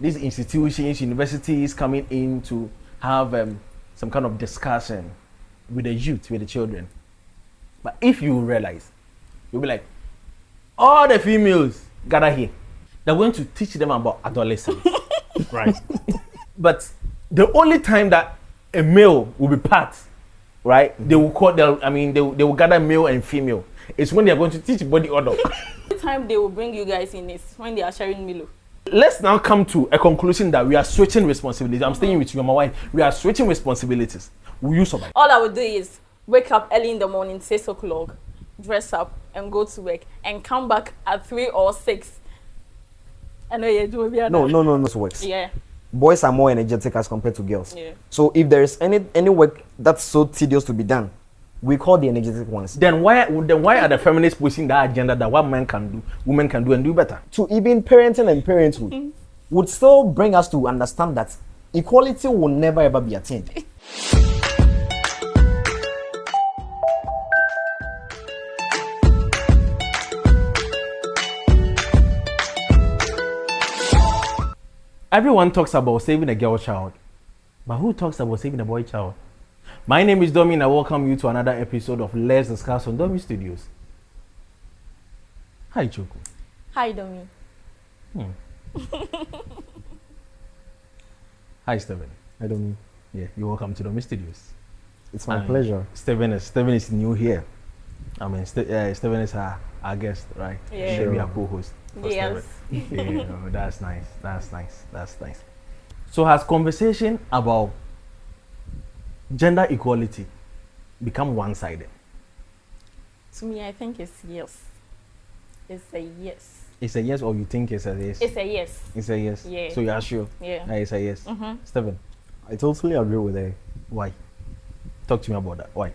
these institutions, universities coming in to have some kind of discussion with the youth, with the children. But if you realize, you'll be like, all the females gather here. They're going to teach them about adolescence. Right. But the only time that a male will be part, right? They will call them, they will gather male and female. It's when they are going to teach body odor. The time they will bring you guys in is when they are sharing Milo. Let's now come to a conclusion that we are switching responsibilities. I'm staying with you, my wife. We are switching responsibilities. Will you survive? All I would do is wake up early in the morning, 6 o'clock, dress up and go to work and come back at 3 or 6. I know you do. No, it works. Yeah. Boys are more energetic as compared to girls. Yeah. So if there is any work that's so tedious to be done, we call the energetic ones. Then why are the feminists pushing that agenda that what men can do, women can do and do better? To even parenting and parenthood would still bring us to understand that equality will never ever be attained. Everyone talks about saving a girl child, but who talks about saving a boy child? My name is Domi and I welcome you to another episode of Let's Discuss on Domi Studios. Hi, Choco. Hi, Domi. Hi, Steven. I don't. Yeah, you're welcome to Domi Studios. It's my pleasure. Steven is new here. Steven is our guest, right? Yeah. Sure. Be our co-host. Yes. Yeah, that's nice. That's nice. So has conversation about gender equality become one-sided? To me, I think it's yes. It's a yes. It's a yes, or you think it's a yes? It's a yes. It's a yes. Yeah. So you are sure? Yeah. It's a yes. Stephen, I totally agree with her. why? Talk to me about that. Why?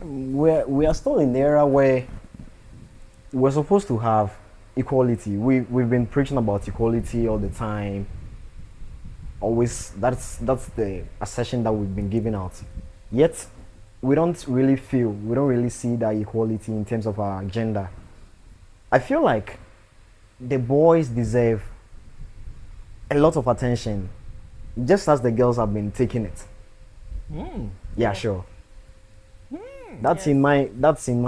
We are still in the era where we're supposed to have equality. We've been preaching about equality all the time. Always, that's the assertion that we've been giving out. Yet we don't really see that equality in terms of our gender. I feel like the boys deserve a lot of attention, just as the girls have been taking it. Yeah, sure. That's in my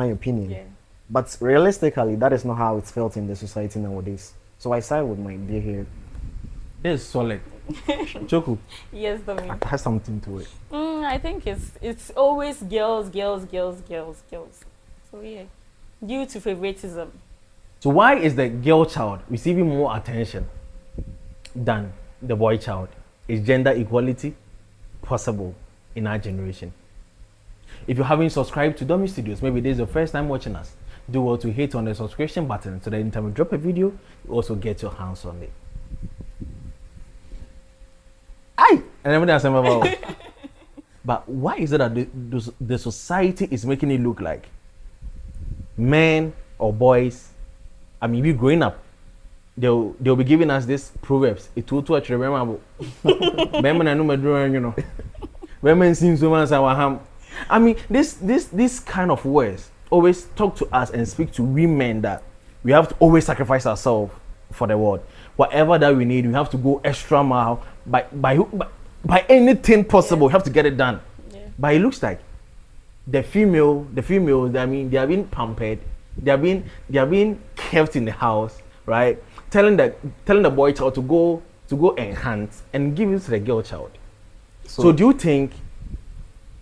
opinion. Yeah. But realistically, that is not how it's felt in the society nowadays. So I side with my dear here. This is solid. Choku, Yes, Domi. it has something to it. I think it's always girls. So yeah, due to favoritism. So why is the girl child receiving more attention than the boy child? Is gender equality possible in our generation? If you haven't subscribed to Domi Studios, maybe this is the first time watching us, do well to hit on the subscription button so that anytime we drop a video, you also get your hands on it. Aye! And everything else about. But why is it that the society is making it look like men or boys, we growing up, they'll be giving us this proverbs. It will touch remember. Women seem so much. This kind of words always talk to us and speak to women that we have to always sacrifice ourselves for the world. Whatever that we need, we have to go extra mile by anything possible. We have to get it done. Yeah. But it looks like the females, they are being pampered, they are being kept in the house, right? Telling the boy child to go and hunt and give it to the girl child. So do you think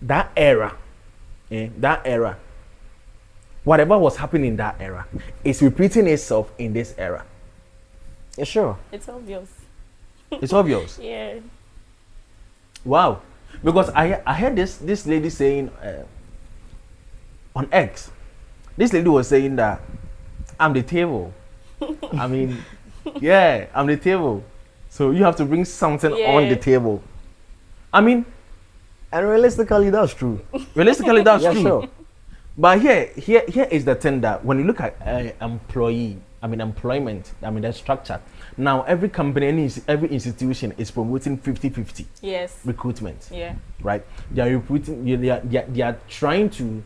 that era, whatever was happening in that era, is repeating itself in this era? Yeah, sure. It's obvious. It's obvious. Yeah. Wow. Because I heard this lady saying on X, this lady was saying that I'm the table. Yeah, I'm the table. So you have to bring something on the table. And realistically, that's true. Realistically, that's yeah, true. Sure. But here is the thing that when you look at employment, the structure. Now every company, every institution is promoting 50-50. Yes. Recruitment. Yeah. Right. They are recruiting. They are trying to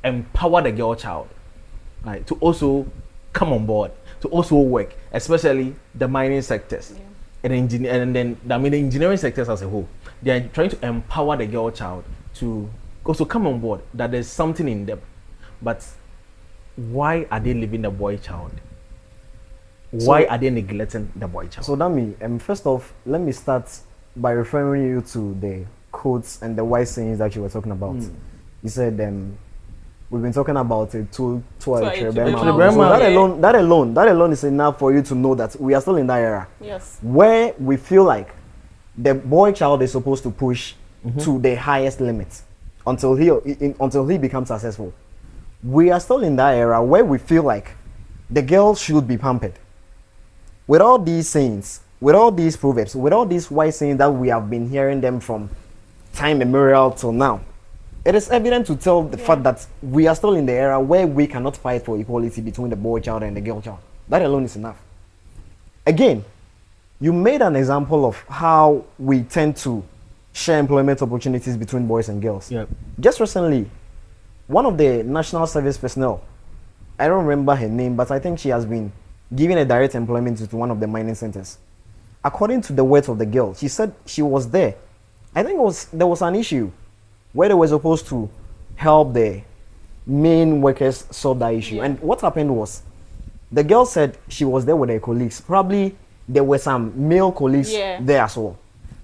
empower the girl child, right, to also come on board. to also work, especially the mining sectors and then the engineering sectors as a whole. They are trying to empower the girl child to also come on board that there's something in them. But why are they leaving the boy child? Why are they neglecting the boy child? So Dami, first off, let me start by referring you to the quotes and the wise sayings that you were talking about. You said we've been talking about it to that alone is enough for you to know that we are still in that era. Yes. Where we feel like the boy child is supposed to push to the highest limit until he becomes successful. We are still in that era where we feel like the girl should be pampered. With all these sayings, with all these proverbs, with all these wise sayings that we have been hearing them from time immemorial till now, it is evident to tell the fact that we are still in the era where we cannot fight for equality between the boy child and the girl child. That alone is enough. Again, you made an example of how we tend to share employment opportunities between boys and girls. Yep. Just recently, one of the national service personnel, I don't remember her name, but I think she has been given a direct employment to one of the mining centers. According to the words of the girl, she said she was there. I think there was an issue where they were supposed to help the main workers solve that issue. Yeah. And what happened was, the girl said she was there with her colleagues. Probably there were some male colleagues there as well.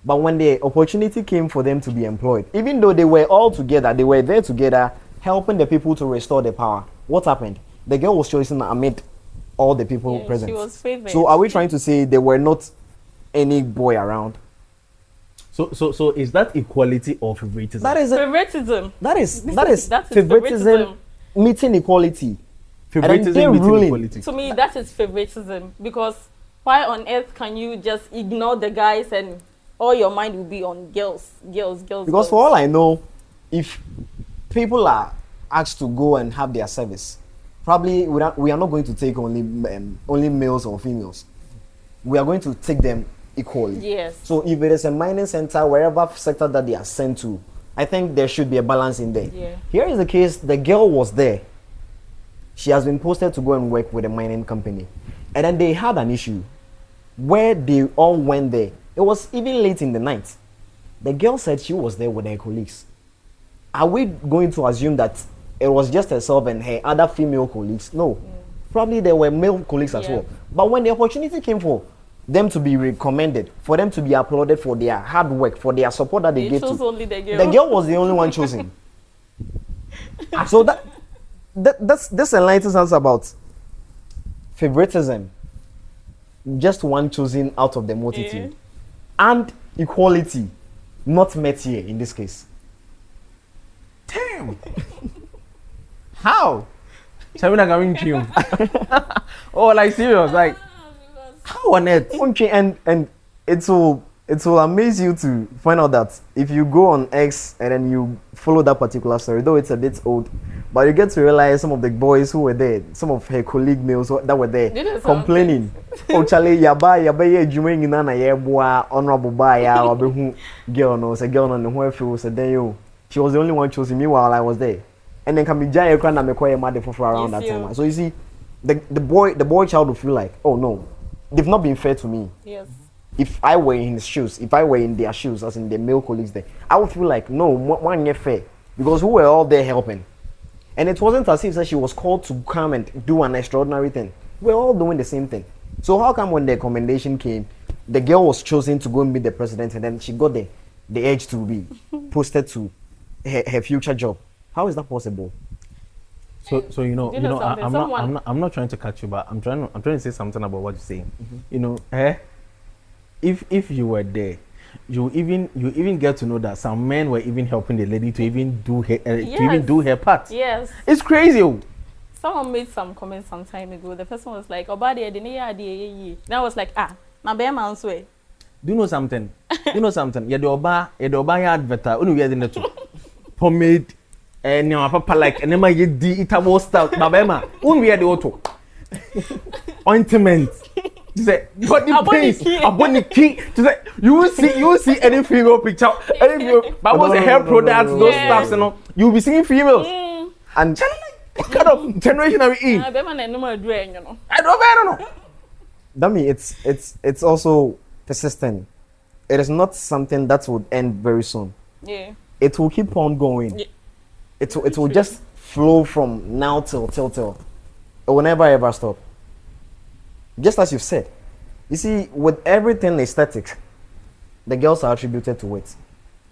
But when the opportunity came for them to be employed, even though they were all together, they were there together, helping the people to restore the power. What happened? The girl was chosen amid all the people present. She was favored. So are we trying to say there were not any boy around? So is that equality or favoritism? That is favoritism. That is favoritism meeting equality. Favoritism meeting equality. To me, that is favoritism, because why on earth can you just ignore the guys and all your mind will be on girls? Because for all I know, if people are asked to go and have their service, probably we are not going to take only males or females. We are going to take them equally. Yes. So if it is a mining center, wherever sector that they are sent to, I think there should be a balance in there. Yeah. Here is the case: the girl was there. She has been posted to go and work with a mining company, and then they had an issue where they all went there. It was even late in the night. The girl said she was there with her colleagues. Are we going to assume that it was just herself and her other female colleagues? No. Probably there were male colleagues as well. But when the opportunity came for them to be recommended, for them to be applauded for their hard work, for their support that they gave to, only the girl was the only one chosen. So this enlightens us about favoritism, just one chosen out of the multitude, and equality not met here in this case. Damn. How? Sabina coming to you. Oh, like serious, like how on earth? And it will amaze you to find out that if you go on X and then you follow that particular story, though it's a bit old, but you get to realize some of the boys who were there, some of her colleague males that were there, complaining. Oh, Charlie, yaba jume ngina na yeboa honorable ba ya obehu girl no, say girl no ne ho afi say then yo. She was the only one chosen me while I was there. And then can be jay ekra na me koye mad for around that time. So you see, the boy child will feel like, oh no, they've not been fair to me. Yes. If I were in his shoes, if I were in their shoes, as in the male colleagues there, I would feel like, no, one year fair. Because we were all there helping. And it wasn't as if that she was called to come and do an extraordinary thing. We're all doing the same thing. So how come when the commendation came, the girl was chosen to go and meet the president, and then she got the edge to be posted to her future job? How is that possible? So you know, I'm not trying to catch you, but I'm trying to say something about what you're saying. You know, if you were there, you even get to know that some men were even helping the lady to even do her part. Yes. It's crazy. Someone made some comments some time ago. The person was like, "Obadi, then I was like, my bear man's way." Do you know something? Yeah, the oba ya advertise. Unu we are the two. Pomade. And my papa like, and then my itabo stuff. Babema. Unu we are the auto. Ointment. Say, body pains. Upon the key. You will see any female picture. Any female, but was a hair products, those stuffs, you know. You will be seeing females. And What kind of generation are we in? I don't I don't know. That means it's also persistent. It is not something that would end very soon. Yeah. It will keep on going. Yeah. It will just flow from now till. It will never ever stop. Just as you've said. You see, with everything aesthetic, the girls are attributed to it.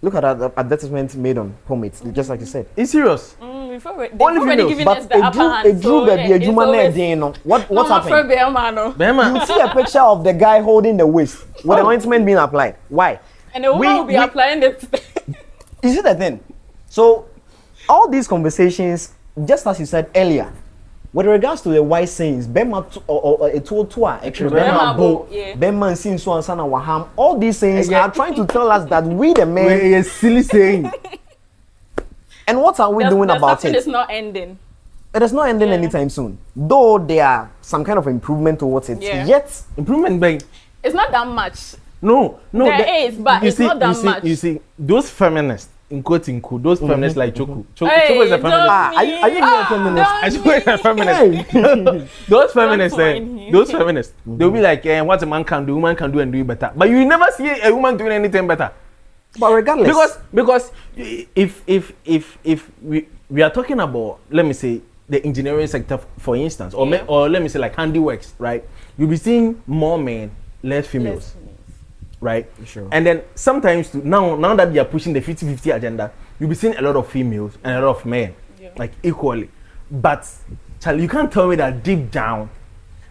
Look at that advertisement made on Pomade, just like you said. It's serious. Before Only already females, giving But us the upper hand. it drew baby, a human head, you know. What happened? Bema. You see a picture of the guy holding the waist with the ointment being applied. Why? And the woman will be applying it. You see the thing? So, all these conversations, just as you said earlier, with regards to the wise sayings, Bema or a tool, actually, Bema Bo, Bema and Sin so and Sana Waham, all these sayings are trying to tell us that we the men. We're a silly saying. And what are we doing about it? It's not ending. It is not ending anytime soon. Though there are some kind of improvement towards it. Yeah. Yet, Improvement by It's not that much. no. There is, but it's not that much. You see, those feminists, in quote, those feminists like Choco. Choco Hey, is a feminist. are you a feminist? Choco is a feminist. Those feminists, those feminists, they'll be like, what a man can do, woman can do and do it better. But you never see a woman doing anything better. But regardless, Because if we are talking about, let me say, the engineering sector, for instance, or let me say like handiworks, right? You'll be seeing more men, less females, right? Sure. And then sometimes now that they are pushing the 50-50 agenda, you'll be seeing a lot of females and a lot of men, like equally. But Charlie, you can't tell me that deep down,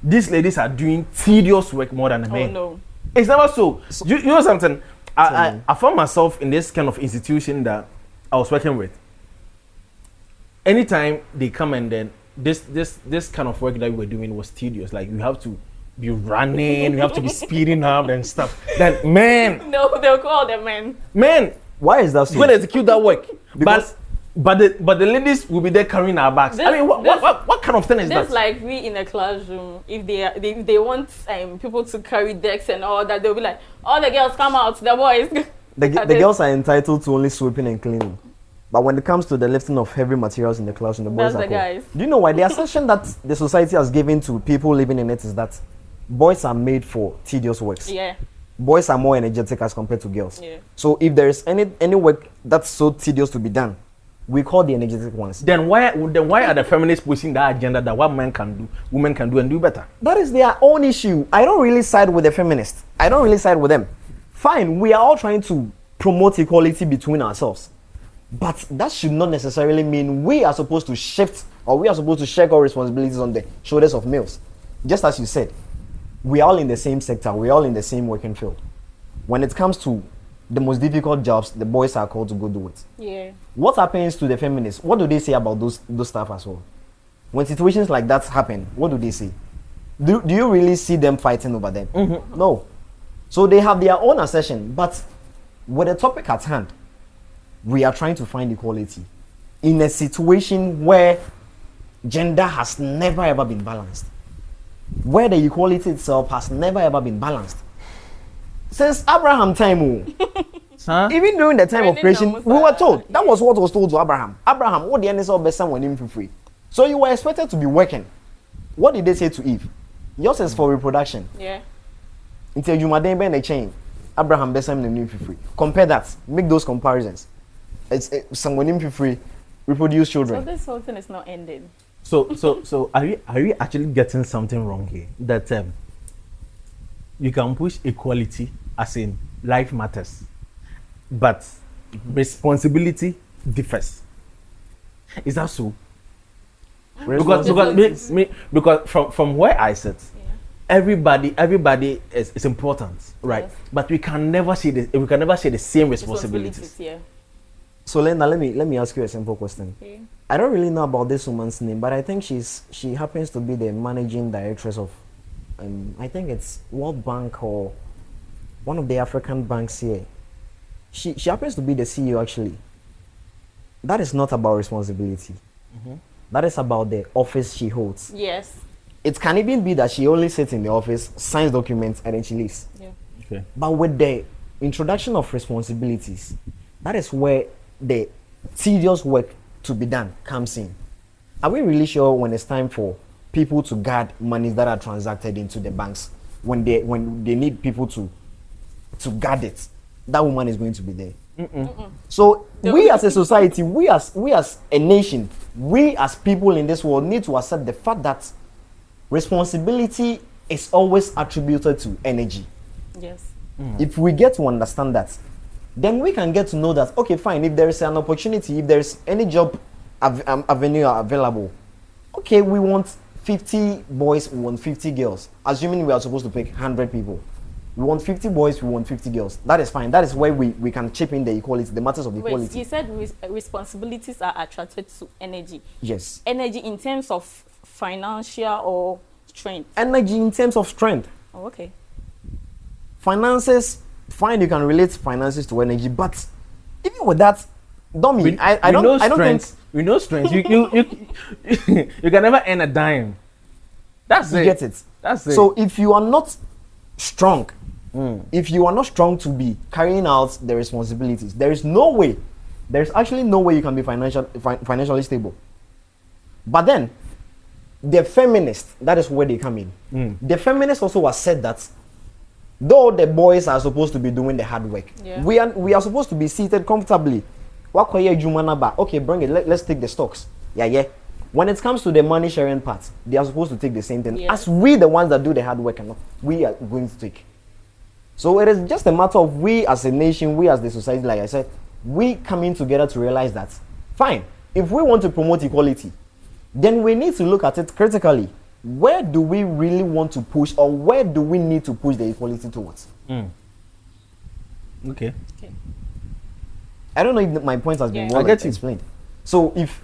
these ladies are doing tedious work more than the men. Oh no, it's never so. You know something? I found myself in this kind of institution that I was working with. Anytime they come and then this kind of work that we were doing was tedious. Like you have to be running, you have to be speeding up and stuff. Then man, no, they'll call them men. Man, why is that so? go and execute that work. Because but the ladies will be there carrying our bags. I mean, what kind of thing is that? Just like we in a classroom, if they want people to carry decks and all that, they'll be like, all the girls come out, the boys. The girls are entitled to only sweeping and cleaning. But when it comes to the lifting of heavy materials in the classroom, the boys That's are the guys. Do you know why? The assertion that the society has given to people living in it is that boys are made for tedious works. Yeah. Boys are more energetic as compared to girls. Yeah. So if there is any work that's so tedious to be done, we call the energetic ones. Then why are the feminists pushing that agenda that what men can do, women can do and do better? That is their own issue. I don't really side with the feminists. I don't really side with them. Fine, we are all trying to promote equality between ourselves. But that should not necessarily mean we are supposed to shift or we are supposed to share our responsibilities on the shoulders of males. Just as you said, we are all in the same sector, we are all in the same working field. When it comes to the most difficult jobs, the boys are called to go do it. Yeah. What happens to the feminists? What do they say about those staff as well? When situations like that happen, what do they say? Do you really see them fighting over them? Mm-hmm. No. So they have their own assertion, but with the topic at hand, we are trying to find equality in a situation where gender has never ever been balanced, where the equality itself has never ever been balanced. Since Abraham time, even during the time of creation, we were told that was what was told to Abraham. Abraham, what the end is all best when him for free. So you were expected to be working. What did they say to Eve? Yours is for reproduction. Yeah. Until you might be in a chain. Abraham best him for free. Compare that. Make those comparisons. It's someone for free, reproduce children. So this whole thing is not ending. So are you actually getting something wrong here? That you can push equality as in life matters, but responsibility differs. Is that so? Because from where I sit, everybody is important, right? Yes. But we can never share the same responsibilities. Yeah. So Lena, let me ask you a simple question. Okay. I don't really know about this woman's name, but I think she happens to be the managing directress of I think it's World Bank or one of the African banks here. She happens to be the CEO actually. That is not about responsibility. Mm-hmm. That is about the office she holds. Yes. It can even be that she only sits in the office, signs documents, and then she leaves. Yeah. Okay. But with the introduction of responsibilities, that is where the tedious work to be done comes in. are we really sure when it's time for people to guard monies that are transacted into the banks when they need people to guard it? That woman is going to be there. So we as a society, we as a nation, we as people in this world need to accept the fact that responsibility is always attributed to energy. Yes. If we get to understand that, then we can get to know that, okay, fine, if there is an opportunity, if there is any job avenue available, okay, we want 50 boys, we want 50 girls, assuming we are supposed to pick 100 people. We want 50 boys, we want 50 girls. That is fine. That is where we can chip in the equality, the matters of equality. Wait, you said responsibilities are attracted to energy. Yes. Energy in terms of financial or strength? Energy in terms of strength. Oh, okay. Finances, fine, you can relate finances to energy, but even with that, dummy, I don't think... We know strength. You you can never earn a dime. That's you it. get it. That's it. So if you are not strong, if you are not strong to be carrying out the responsibilities, there is actually no way you can be financially stable. But then, the feminists, that is where they come in. The feminists also have said that though the boys are supposed to be doing the hard work, we are supposed to be seated comfortably. Okay, bring it. Let's take the stocks. Yeah. When it comes to the money sharing part, they are supposed to take the same thing. As we, the ones that do the hard work, we are going to take. So it is just a matter of we as a nation, we as the society, like I said, we coming together to realize that, fine, if we want to promote equality, then we need to look at it critically. Where do we really want to push, or where do we need to push the equality towards? Okay. I don't know if my point has been well explained. So if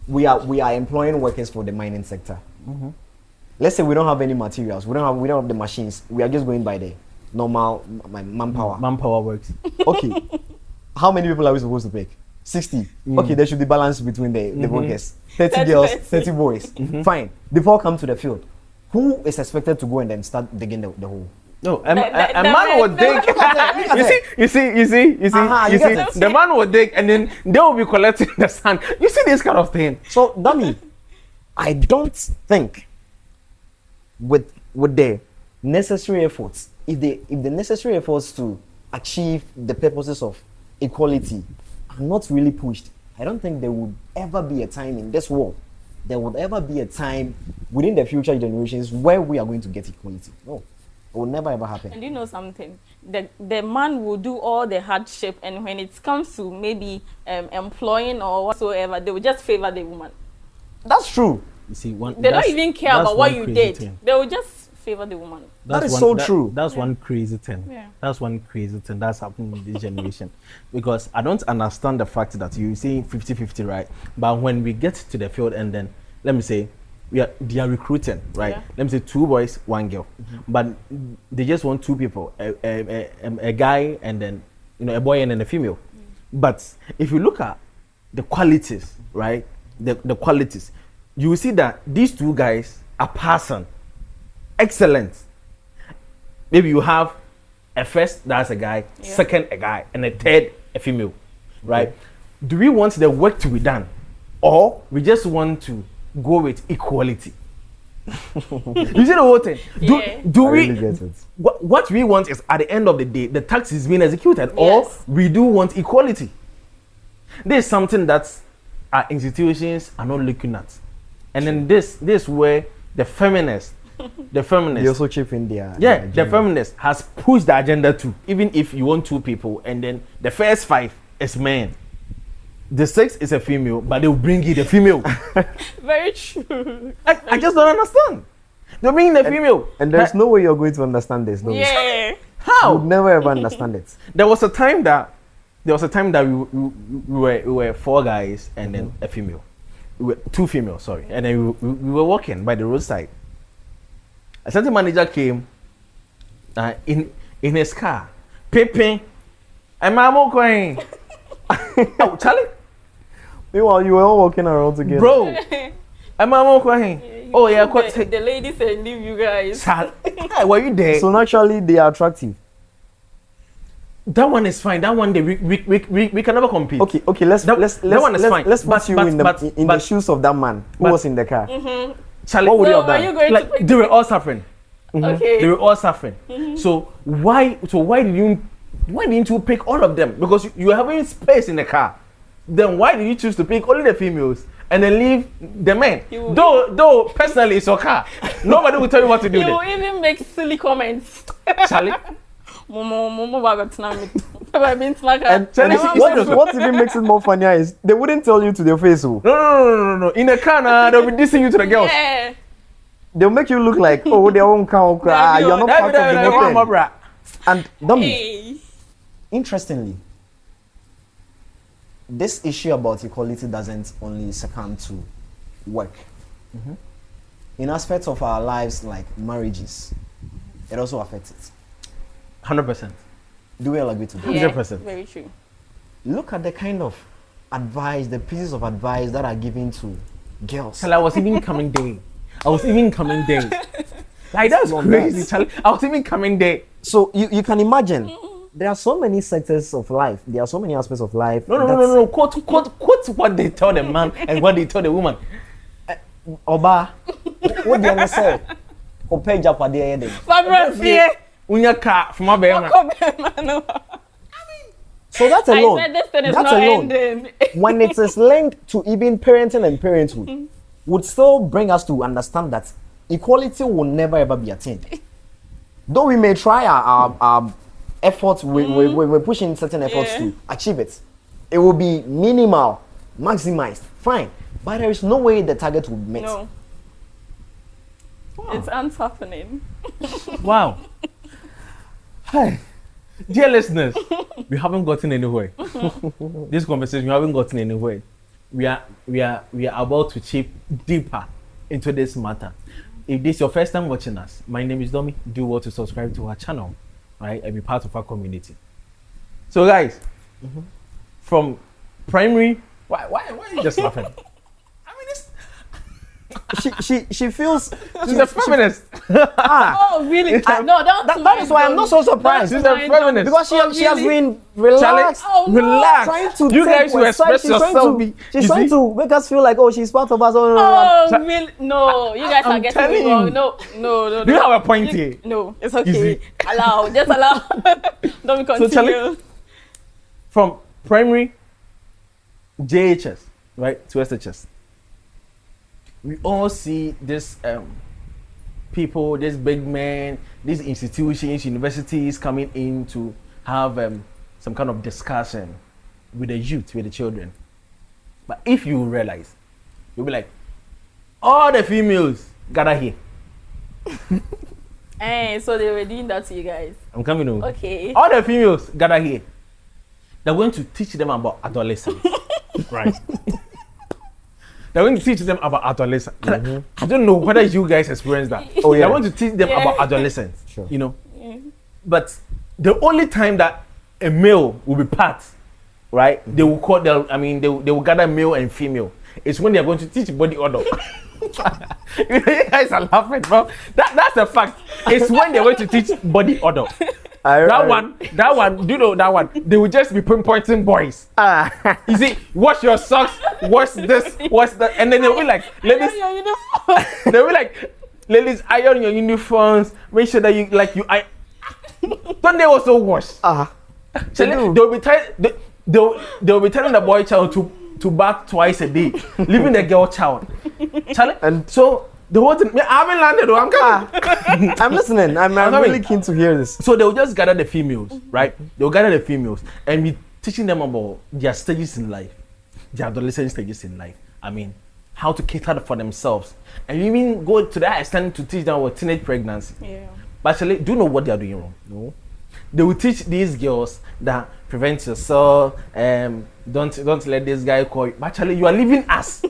we are employing workers for the mining sector, let's say we don't have any materials, we don't have the machines, we are just going by the normal manpower. Manpower works. Okay. How many people are we supposed to pick? 60. Okay, there should be balance between the workers. 30 girls, 30 boys. Fine. Before come to the field, who is expected to go and then start digging the hole? No, a man would dig. You see, the man would dig, and then they will be collecting the sand. You see this kind of thing. So, dummy, I don't think with the necessary efforts, if the necessary efforts to achieve the purposes of equality are not really pushed, I don't think there would ever be a time in this world, there would ever be a time within the future generations where we are going to get equality. No. It will never ever happen. And you know something? The man will do all the hardship, and when it comes to maybe employing or whatsoever, they will just favor the woman. That's true. You see, they don't even care about what you did. They will just favor the woman. That is so true. That's one crazy thing. Yeah. That's one crazy thing that's happening in this generation. Because I don't understand the fact that you're saying 50-50, right? But when we get to the field and then, let me say, they are recruiting, right? Let me say 2 boys, 1 girl, but they just want 2 people, a guy and then a boy and then a female. But if you look at the qualities, right? The qualities, you will see that these 2 guys are passing, excellent. Maybe you have a first, that's a guy, second a guy, and a third a female, right? Do we want the work to be done, or we just want to go with equality? You see the whole thing? Do we really get it? What we want is, at the end of the day, the tax is being executed, or we do want equality. There's something that our institutions are not looking at, and then this where the feminists they also chip in there. The feminist has pushed the agenda too. Even if you want 2 people, and then the first 5 is men, the 6 is a female, but they'll bring you the female. Very true. I just don't understand. They'll bring the female. And there's no way you're going to understand this. No. How? You'll never ever understand it. There was a time that we were 4 guys and then a female. We were 2 females, sorry. And then we were walking by the roadside. A certain manager came in his car, peeping, and Mama going, oh, Charlie. Meanwhile, you were all walking around together. Bro, and Mama going, oh yeah, the lady said, leave you guys. Were you there? So naturally, they are attractive. That one is fine. That one we can never compete. Okay. Let's that one is fine. Let's put you in the shoes of that man who was in the car. Charlie, what would you So have are done? you going like to pick? they were all suffering. Okay. They were all suffering. So why didn't you pick all of them? Because you are having space in the car. Then why did you choose to pick only the females and then leave the men? Though personally it's your car. Nobody will tell you what to do. You Then. will even make silly comments. Charlie, And what even makes it more funnier is they wouldn't tell you to their face. Oh. no. In the car, they'll be dissing you to the girls. Yeah. They'll make you look like, oh, their own car. You're not part of the whole thing. And don't be. Hey. Interestingly, this issue about equality doesn't only succumb to work. In aspects of our lives like marriages, it also affects it. 100%. Do we all agree to that? Yeah, 100%. very true. Look at the kind of advice, the pieces of advice that are given to girls. Charlie, I was even coming there. Like that's crazy, Charlie. I was even coming there. So you can imagine, there are so many sectors of life. There are so many aspects of life. No. Quote what they tell the man and what they tell the woman. Oba, what do you say? Compare Japan Barbara fear. Unya car from my baby. So that's alone. I said this thing is That's not alone. ending. When it is linked to even parenting and parenthood, would still bring us to understand that equality will never ever be attained. Though we may try our efforts, we're pushing certain efforts to achieve it. It will be minimal, maximized, fine. But there is no way the target will be met. No. It's unhappening. Wow. Hi. Dear listeners, we haven't gotten anywhere. This conversation, we haven't gotten anywhere. We are about to chip deeper into this matter. If this is your first time watching us, my name is Domi. Do well to subscribe to our channel, right, and be part of our community. So, guys, from primary, why are you just laughing? She feels She's a feminist. Oh, really? No, don't. that is why I'm not so surprised. She's a feminist. Because she has been Charlie, relaxed. Oh, no. relax. Trying to You take guys will what's right. express yourself. She's trying to make us feel like, oh, she's part of us. Oh, really? No, you guys are I'm getting telling it wrong. you. No. Do you have a point here? No, it's okay. Easy. Just allow. Don't continue. Charlie, from primary, JHS, right, to SHS, we all see this people, these big men, these institutions, universities coming in to have some kind of discussion with the youth, with the children. But if you realize, you'll be like, all the females gather here. So they were doing that to you guys. I'm coming over. Okay. All the females gather here. They're going to teach them about adolescence. Right. They're going to teach them about adolescence. I don't know whether you guys experience that. Oh, yeah. They're going to teach them about adolescence. Sure. You know? Yeah. But the only time that a male will be part, right? They will call them, they will gather male and female. It's when they're going to teach body odor. You guys are laughing, bro. That's a fact. It's when they're going to teach body odor. That one, do you know that one? They will just be pinpointing boys. You see, wash your socks, wash this, wash that, and then they'll be like, ladies, they'll be like, ladies, iron your uniforms, make sure that don't they also wash? They'll be they'll be telling the boy child to bath twice a day, leaving the girl child. Charlie, and so the whole thing, I haven't landed though, I'm coming. I'm listening. I'm really keen to hear this. So they'll just gather the females, right? They'll gather the females and be teaching them about their stages in life, their adolescent stages in life. How to cater for themselves. And even go to that extent to teach them about teenage pregnancy. Yeah. But actually, do you know what they are doing wrong? No. They will teach these girls that prevent yourself, don't let this guy call you. But actually, you are leaving us.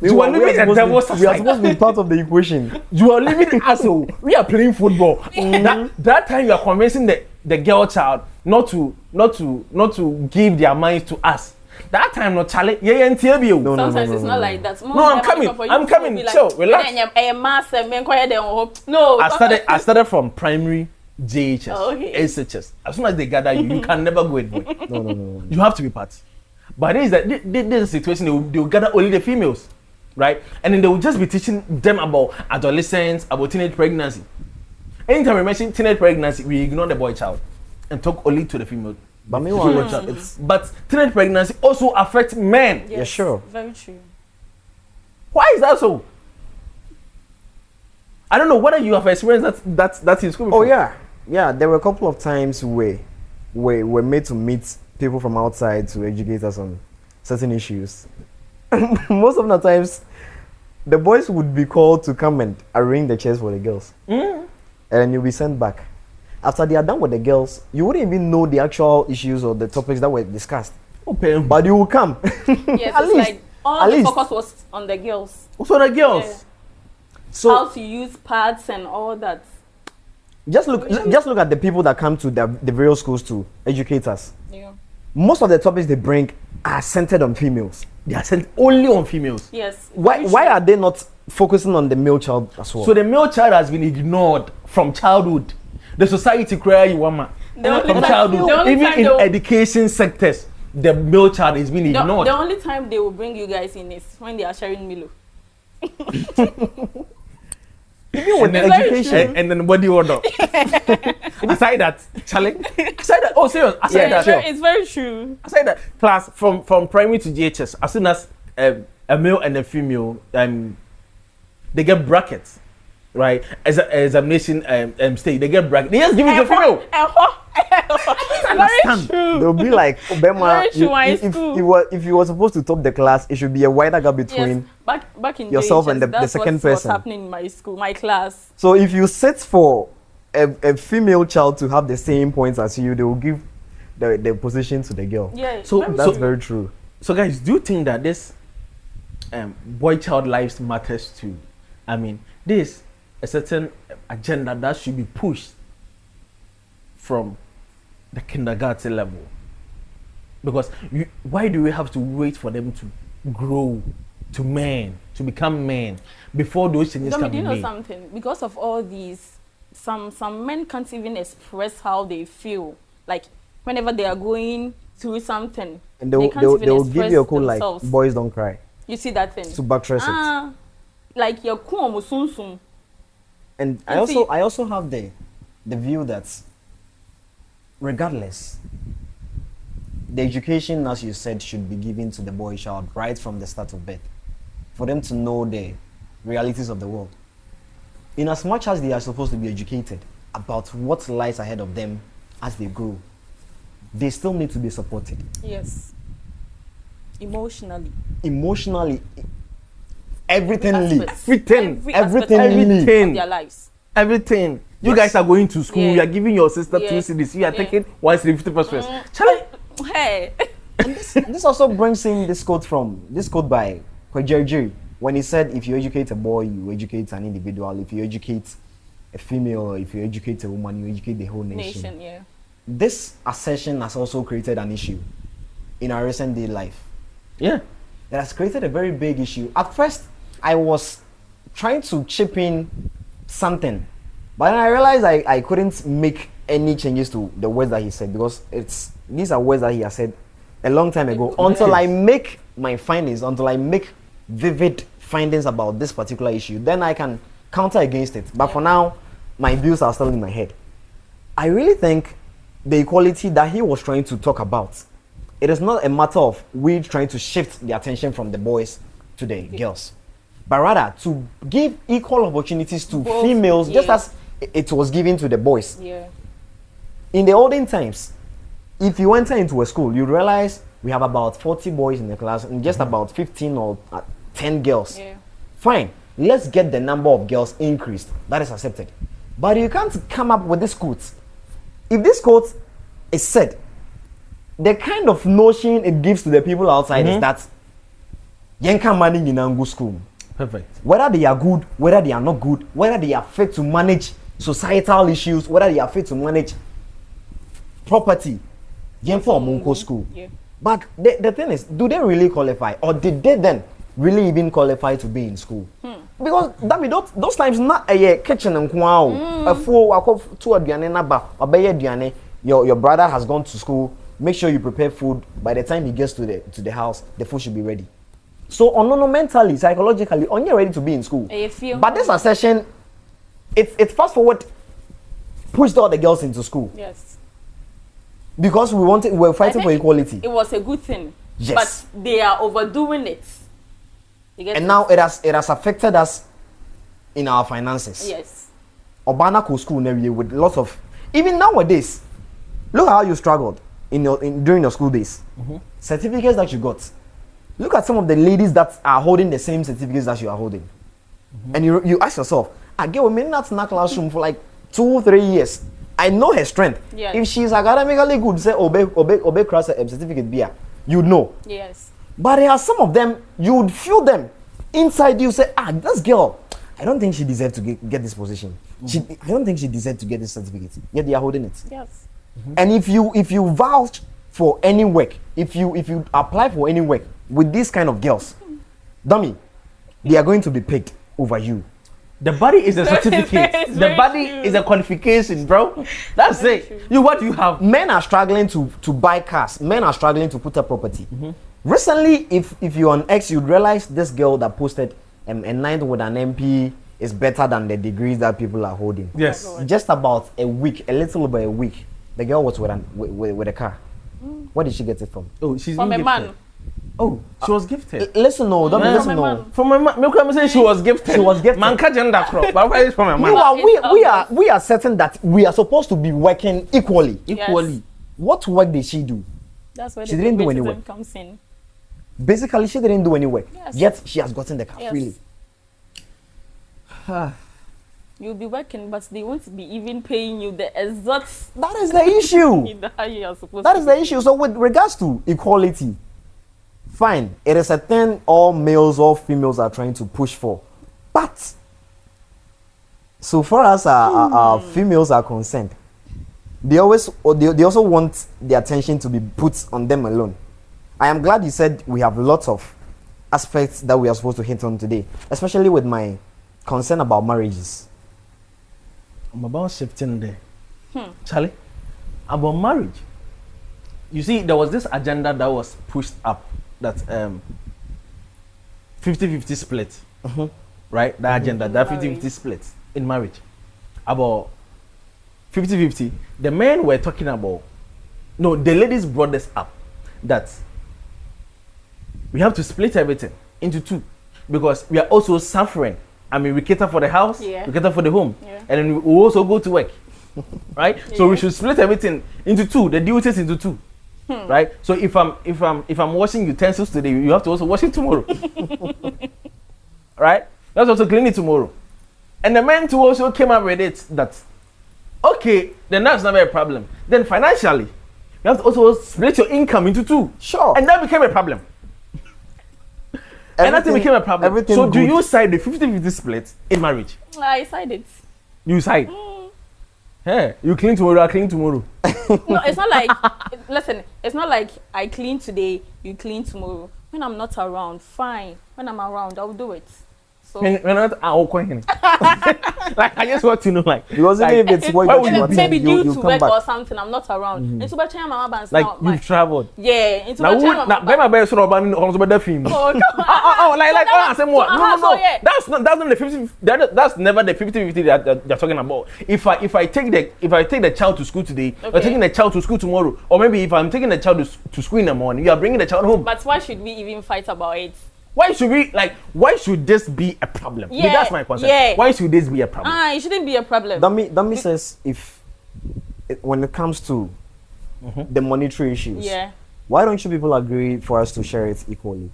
You are living a devil's society. We are supposed to be part of the equation. You are living as we are playing football. That time you are convincing the girl child not to give their minds to us. That time not Charlie. No. Sometimes it's not like that. No, I'm coming. Chill, relax. No. I started from primary JHS, Okay. SHS. As soon as they gather you, you can never go with boy. No. You have to be part. But this is that this is a situation they will gather only the females, right? And then they will just be teaching them about adolescence, about teenage pregnancy. Anytime we mention teenage pregnancy, we ignore the boy child and talk only to the female. But meanwhile, But teenage pregnancy also affects men. Yes, Yeah, sure. Very true. Why is that so? I don't know whether you have experienced that in school before. Oh yeah. There were a couple of times where we're made to meet people from outside to educate us on certain issues. Most of the times, the boys would be called to come and arrange the chairs for the girls, and you'll be sent back. After they are done with the girls, you wouldn't even know the actual issues or the topics that were discussed. Okay. But you will come. Yes, At it's least. like all at the least. focus was on the girls. Also the girls. Yeah. So How to use pads and all that. just look at the people that come to the various schools to educate us. Yeah. Most of the topics they bring are centered on females. They are sent only on females. Yes. Why very why true. are they not focusing on the male child as well? So the male child has been ignored from childhood. The society cry you want The only from time- childhood. the only Even time in they'll- education sectors, the male child is being ignored. The only time they will bring you guys in is when they are sharing Milo. Even with then- education. and then what do you order? Aside that, Charlie. Aside that, oh serious. Aside Yeah, that, sure. It's very true. aside that, class from primary to GHS, as soon as a male and a female, they get brackets, right? As a examination stage, they get brackets. They just give it to a female. Very Understand. true. They'll be like, Obama, Very true, high school. if you were supposed to top the class, it should be a wider gap between. Yes, back in yourself JHS, and the that's second what person. was happening in my school, my class. So if you set for a female child to have the same points as you, they will give the position to the girl. Yeah, So That's So- very true. So guys, do you think that this boy child lives matters too? I mean, this a certain agenda that should be pushed from the kindergarten level. Because why do we have to wait for them to grow to men, to become men, before those changes Domi, can do be you know made? something? Because of all these, some men can't even express how they feel. Like whenever they are going through something, And they can't even they will give you a express code like, themselves. boys don't cry, You see that thing? to buttress it. Like your kuomo sum sum. And You see- I also have the view that regardless, the education, as you said, should be given to the boy child right from the start of birth, for them to know the realities of the world. In as much as they are supposed to be educated about what lies ahead of them as they grow, they still need to be supported Yes. Emotionally. emotionally, everything. Everything of their lives. Everything. You Yes. guys are going to school. Yeah. You are giving your sister Yeah. 2 CDs. You are Yeah. taking 1 CD 50%. Charlie, Hey. This also brings in this quote by Kwejiri, when he said, if you educate a boy, you educate an individual. If you educate a female, or if you educate a woman, you educate the whole nation. Yeah. This assertion has also created an issue in our recent day life. yeah. It has created a very big issue. At first, I was trying to chip in something, but then I realized I couldn't make any changes to the words that he said, because these are words that he has said a long time ago. Until I make my findings, until I make vivid findings about this particular issue, then I can counter against it. But for now, my views are still in my head. I really think the equality that he was trying to talk about, it is not a matter of we trying to shift the attention from the boys to the girls, but rather to give equal opportunities to Both, females, just yeah. as it was given to the boys. Yeah. In the olden times, if you enter into a school, you realize we have about 40 boys in the class and just about 15 or 10 girls. Yeah. Fine, let's get the number of girls increased. That is accepted. But you can't come up with this quote. If this quote is said, the kind of notion it gives to the people outside is that Yenka money in Angu school. Perfect. Whether they are good, whether they are not good, whether they are fit to manage societal issues, whether they are fit to manage property, Yenfa Munko school. Yeah. But the thing is, do they really qualify, or did they then really even qualify to be in school? because that me those times not a kitchen and wow. A full walk to aduane na ba obey aduane. Your brother has gone to school. Make sure you prepare food. By the time he gets to the house, the food should be ready. So mentally, psychologically, on you're ready to be in school. But this session, it's fast forward pushed all the girls into school. Yes. Because we're fighting for equality. It was a good thing. Yes. But they are overdoing it. And now it has affected us in our finances. Yes. Obana school with lots of, even nowadays, look how you struggled during your school days. Certificates that you got. Look at some of the ladies that are holding the same certificates that you are holding. And you ask yourself, I get women not in that classroom for like 2-3 years. I know her strength. Yes. If she's academically good, say obey cross certificate beer, you know. Yes. But there are some of them, you would feel them inside you say, this girl, I don't think she deserves to get this position. I don't think she deserves to get this certificate. Yet they are holding it. Yes. And if you vouch for any work, if you apply for any work with these kind of girls, dummy, they are going to be picked over you. The body is a certificate. The body is a qualification, bro. That's it. What do you have? Men are struggling to buy cars. Men are struggling to put up property. Recently, if you're on X, you'd realize this girl that posted a ninth with an MP is better than the degrees that people are holding. Yes. Just about a little over a week, the girl was with a car. Where did she get it from? Oh, she's from a man. Oh, she was gifted. Listen, no, don't listen, no. From a man. I'm saying she was gifted. She was gifted. Man can't gender crop. But why is from a man? We are certain that we are supposed to be working equally. Yes. What work did she do? That's where she didn't do any work. Comes in. Basically, she didn't do any work. Yes. Yet she has gotten the car freely. You'll be working, but they won't be even paying you the exact. That is the issue. That is the issue. So with regards to equality, fine, it is a thing all males or females are trying to push for. But so far as our females are concerned, they also want the attention to be put on them alone. I am glad you said we have lots of aspects that we are supposed to hit on today, especially with my concern about marriages. I'm about shifting there. Charlie, about marriage. You see, there was this agenda that was pushed up that 50-50 split. Right? That agenda, that 50-50 split in marriage. About 50-50. The men were talking about, no, the ladies brought this up, that we have to split everything into two because we are also suffering. I mean, we cater for the house, we cater for the home, and then we also go to work, right? So we should split everything into two, the duties into two, right? So if I'm washing utensils today, you have to also wash it tomorrow, right? Let's also clean it tomorrow. And the men too also came up with it that, okay, then that's not a problem. Then financially, you have to also split your income into two. Sure. And that became a problem. And that became a problem. So do you side the 50-50 split in marriage? I side it. You side? Hey, you clean tomorrow, I clean tomorrow. No, it's not like, listen, it's not like I clean today, you clean tomorrow. When I'm not around, fine. When I'm around, I'll do it. So when not, I'll like, I just want to know, like, because like, if it's what you want, maybe due to work back. or something, I'm not around. Into my chair, my mama like you've traveled. Yeah, into my chair, now, my best sort of the film. Oh, like, I say more. No. That's not the 50. That's never the 50-50 that they're talking about. If I take the child to school today, or taking the child to school tomorrow, or maybe if I'm taking the child to school in the morning, you are bringing the child home. But why should we even fight about it? Why should this be a problem? Yeah, that's my concern. Yeah. Why should this be a problem? It shouldn't be a problem. Dami says when it comes to the monetary issues, why don't you people agree for us to share it equally?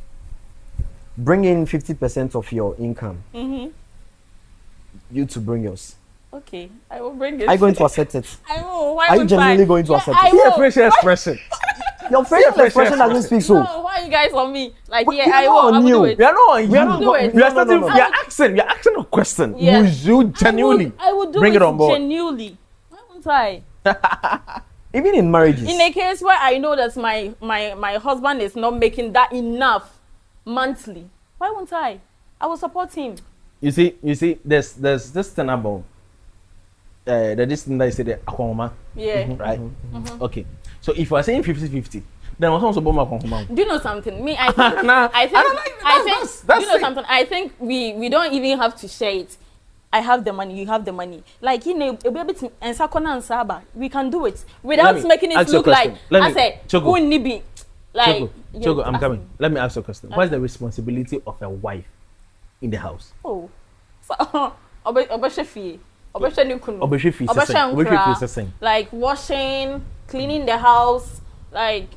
Bring in 50% of your income. You to bring yours. Okay, I will bring it. Are you going to accept it? I will. Why are you genuinely going to accept it? Your facial expression. Your facial expression doesn't speak so. No, why are you guys on me? Like, But I will do it. We are not on you. We are not do it. We are starting. We are asking a question. Yeah. Would you genuinely I would do bring it on board? Genuinely. Why won't I? Even in marriages. In a case where I know that my husband is not making that enough monthly, why won't I? I will support him. You see, there's this thing about this thing that you said, the akwama, Yeah. right? Okay. So if we're saying 50-50, then what's also about akwama? Do you know something? Me, I think, Nah, I think, I don't like that. I think. That's Do you know it. something? I think we don't even have to share it. I have the money, you have the money. Like you know, a bit and sakona and saba, we can do it without me making it ask you a look like question. I say Choco. who nibi. Like Choco, I'm ask coming. me. Let me ask you a question. What is the responsibility of a wife in the house? Oh, so obeshe fie, obeshe ni kunu, Obeshe fie obeshe seseng. Obeshe fie nkra, seseng. like washing, cleaning the house, like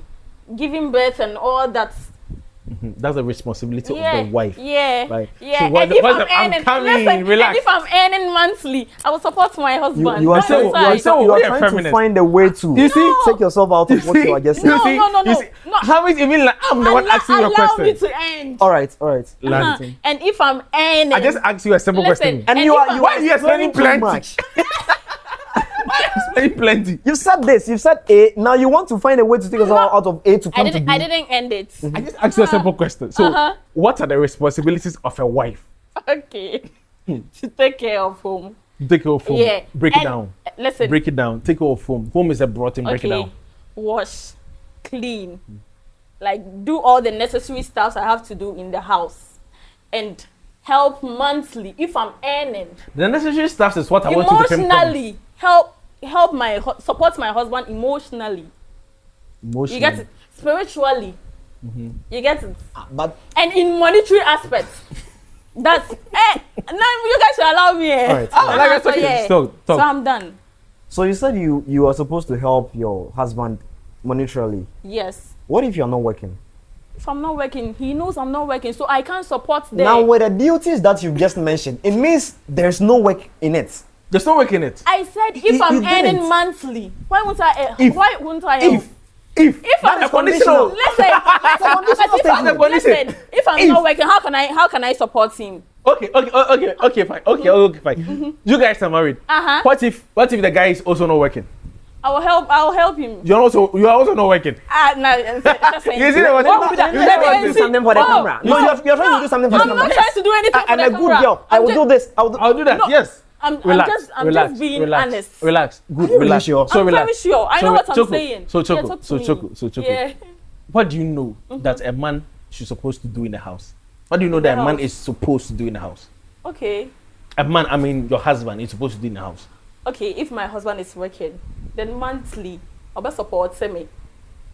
giving birth and all that. That's the responsibility Yeah, of the wife. yeah, Right. yeah. So And if I'm I'm earning, coming. listen, Relax. and if I'm earning monthly, I will support my husband. You are That's saying, why- you are we are trying to feminist. find a way to You see? take yourself out of what you are just No, saying. no. You see, how is even like I'm the one asking you a allow me question? to end. All right. Like, And if I'm earning, I just asked you a simple listen, question. And and you if are I'm- you Why are are you explaining explaining too plenty? much. Explain plenty. You've said this. You've said A. Now you want to find a way to take us out of A to come to B. I didn't end it. I just asked you a simple question. So, Uh-huh. what are the responsibilities of a wife? Okay, to take care of home. Take care of home. Yeah, Break it and, down. Listen, Break it down. Take care of home. Home is a broad thing. Break it okay, down. wash, clean, like do all the necessary stuff I have to do in the house, and help monthly if I'm earning. The necessary stuff is what I want you to pinpoint. Emotionally, help support my husband emotionally. Emotionally. You get it. Spiritually, you get it. But And in monetary aspects, that's now you guys should allow me. All right. Oh, like I So, said, yeah. talk. So I'm done. so you said you are supposed to help your husband monetarily. Yes. What if you're not working? If I'm not working, he knows I'm not working, so I can't support them. Now with the duties that you just mentioned, it means there's no work in it. There's no work in it. I said if You I'm didn't. earning monthly, why won't I? If- Why won't I? help? If If that I'm is conditional. listen, listen, if I'm If- not working, how can I support him? Okay, fine. Okay, fine. You guys are married. Uh-huh. What if the guy is also not working? I'll help him. You are also not working. No, You see what What would that- You let me want to do see. something for the Oh, camera. No, you're trying to do something for the I'm camera. not trying to do anything I'm for a the good camera. girl. I will do this. I'll do that. No, Yes. I'm Relax. just being honest. Relax. Good. you really Relax. sure? So I'm relax. very sure. I know what I'm saying. So Yeah, Choco. talk to So me. Choco. Yeah. What do you know that a man should supposed to do in the house? What do you know that a man house. is supposed to do in the house? Okay. A man, I mean your husband, is supposed to do in the house. Okay, if my husband is working, then monthly, I'll be support me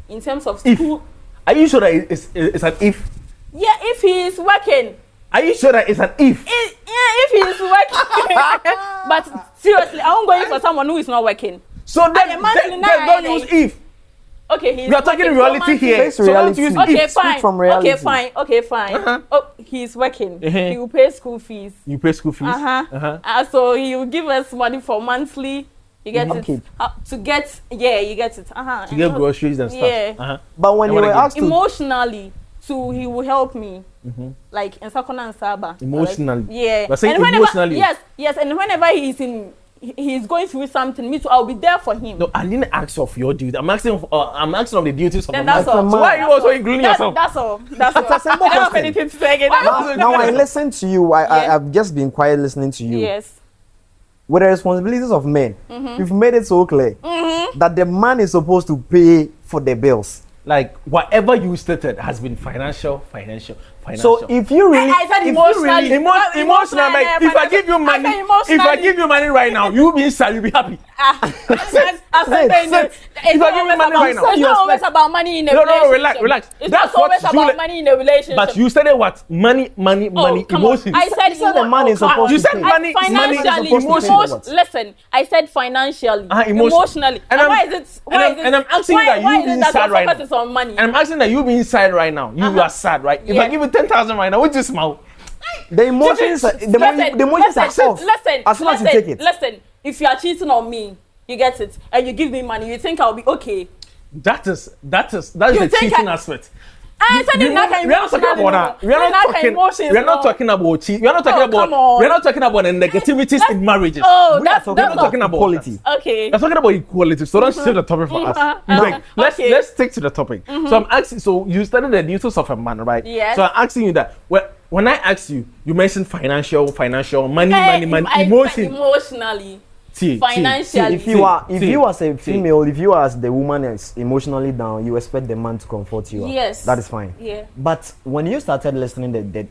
in terms of If. school. Are you sure that it's an if? Yeah, if he is working. Are you sure that it's an if? If he is working. But seriously, I won't go in for someone who is not working. So then, a monthly then now, don't eh, use if. Okay, he's We are talking working, reality so monthly- here. Face So don't reality. use Okay, if. Speak fine. from reality. Okay, fine. Uh-huh. Oh, he's working. Uh-huh. He will pay school fees. You pay school fees. Uh-huh. So he will give us money for monthly. You get Okay. it. To get, yeah, you get it. To get groceries and stuff. Yeah. Uh-huh. But when And you what were again? asked to, Emotionally, too, he will help me. Like in Sakona and Saba. Emotionally. Like, yeah. You're saying And whenever, emotionally. Yes, and whenever he's going through something, me too, I'll be there for him. No, I didn't ask of your duty. I'm asking of the duties of Then a that's man. all. So why are you also including yourself? That's all. That's all. It's a simple I don't have question. anything to say again. now I listen to you. Yeah. I've just been quiet listening to you. Yes. With the responsibilities of men, you've made it so clear that the man is supposed to pay for the bills. Like whatever you stated has been financial. So if you really, I said if you emotionally. really, Emotional, like if I give you money, if I give you money right now, you be sad, you be happy. If I give you money right now, it's not always about money in a No, relationship. relax. It's That's not always what about Julie- money in a relationship. But you said what? Money, Come on. emotions. I said You said the man is supposed You to said pay. money, financially, emotions. listen, I said financially, And emotionally. And I'm- why is it? and I'm- and I'm asking you that why you is being it that sad your right focus is on money? And I'm asking that you be inside right now. You are sad, right? If Yeah. I give you 10,000 right now, would you smile? the emotions, the emotions are off. Listen, as soon as you take it. Listen, if you are cheating on me, you get it, and you give me money, you think I'll be okay? That is You the think cheating I- aspect. I said it like We are not talking about that. We are not talking about cheat. We are not talking Oh, about. come on. We are not talking about the negativities in marriages. Oh, We are that's talking We're not talking about equality. okay. We're talking about equality. So don't shift the topic for us. Like, let's Okay. let's stick to the topic. So I'm asking. So you studied the duties of a man, right? Yes. So I'm asking you that. Well, when I asked you, you mentioned financial, money, emotionally. Financially. If you as a female, if you as the woman is emotionally down, you expect the man to comfort you. Yes. That is fine. Yeah. But when you started listening the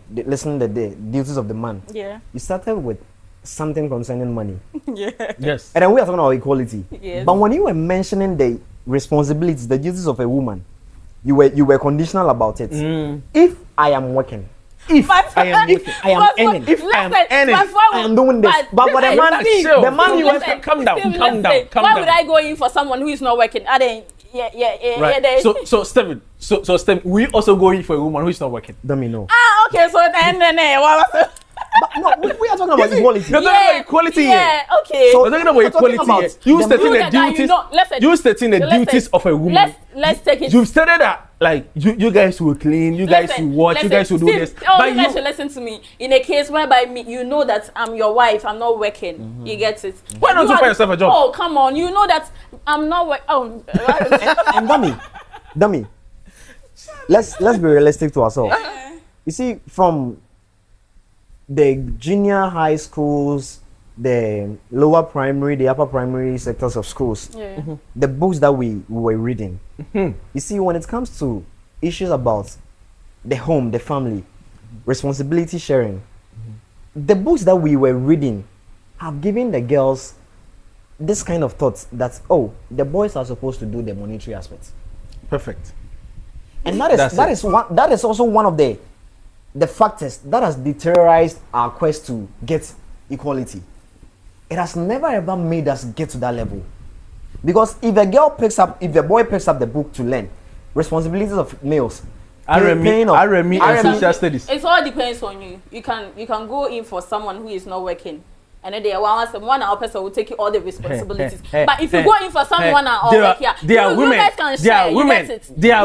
duties of the man, yeah, you started with something concerning money. Yeah. Yes. And then we are talking about equality. Yes. But when you were mentioning the responsibilities, the duties of a woman, you were conditional about it. If I am working, if I am earning, I am doing this. But for the man, you calm down. Why would I go in for someone who is not working? Right. So Stephen, we also go in for a woman who is not working. Let me know. Okay. So then, what was it? But no, we are talking about equality. We're talking about equality here. Yeah, okay. So we're talking about equality here. You stating the duties. You stating the duties of a woman. Let's take it. You've stated that like you guys will clean, you guys will watch, you guys will do this. But you guys should listen to me. In a case whereby you know that I'm your wife, I'm not working. You get it? Why don't you find yourself a job? Oh, come on. You know that I'm not working. Oh, and dummy. Let's be realistic to ourselves. You see, from the junior high schools, the lower primary, the upper primary sectors of schools, the books that we were reading. You see, when it comes to issues about the home, the family, responsibility sharing, the books that we were reading have given the girls this kind of thoughts that, oh, the boys are supposed to do the monetary aspects. Perfect. And that is also one of the factors that has deteriorized our quest to get equality. It has never ever made us get to that level. Because if a boy picks up the book to learn responsibilities of males, RME and social studies. It all depends on you. You can go in for someone who is not working. And then one our person will take you all the responsibilities. But if you go in for someone there are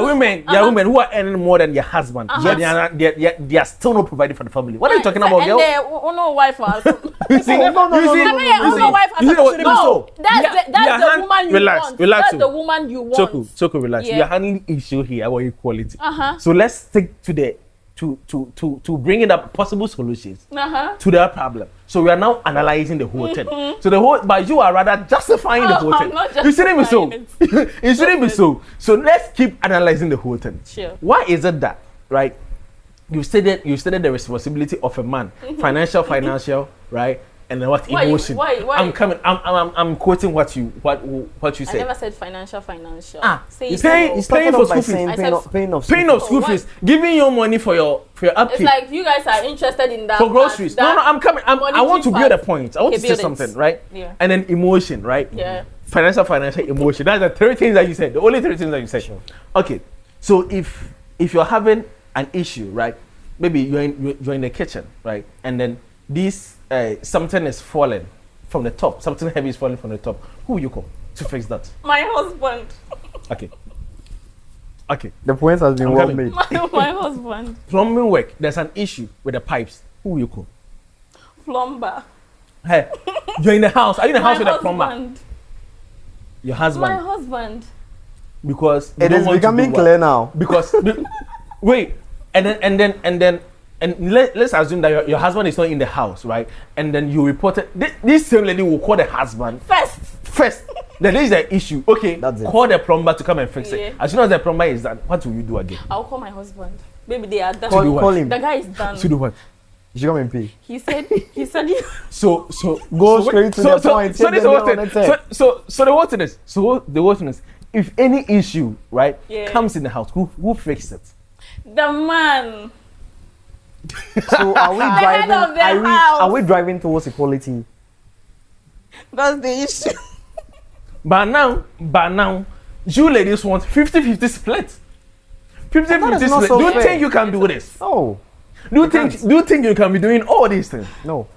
women who are earning more than your husband. They are still not providing for the family. What are you talking about, girl? And no wife has. You see, that's the woman you want. That's the woman you want. Choco, relax. We are handling issue here about equality. So let's stick to the to bring in up possible solutions to that problem. So we are now analyzing the whole thing. So but you are rather justifying the whole thing. You shouldn't be so. It shouldn't be so. So let's keep analyzing the whole thing. Sure. Why is it that, right? You stated the responsibility of a man, financial, right? And then what emotion? Why? I'm quoting what you said. I never said financial. Paying for school fees. Paying of school fees. Giving your money for your upkeep. It's like you guys are interested in that. For groceries. No, I'm coming. I want to build a point. I want to say something, right? Yeah. And then emotion, right? Yeah. Financial, emotion. That's the three things that you said. The only three things that you said. Sure. Okay. So if you're having an issue, right? Maybe you're in the kitchen, right? And then something is falling from the top. Something heavy is falling from the top. Who will you call to fix that? My husband. Okay. The point has been well made. My husband. Plumbing work. There's an issue with the pipes. Who will you call? Plumber. Hey, you're in the house. Are you in the house with a plumber? Husband. Your husband. My husband. Because it is becoming clear now. Because wait, and then let's assume that your husband is not in the house, right? And then you reported this same lady will call the husband first. Then there is an issue. Okay, call the plumber to come and fix it. As soon as the plumber is done, what will you do again? I'll call my husband. Maybe they are done. Call him. The guy is done. To do what? You should come and pay. He said So go straight to the point. So the whole is, if any issue, right, comes in the house, who fixes it? The man. So are we driving towards equality? That's the issue. But now, you ladies want 50-50 split. 50-50 split. So do you fair. think you can do this? Oh. Do you think you can be doing all these things? No.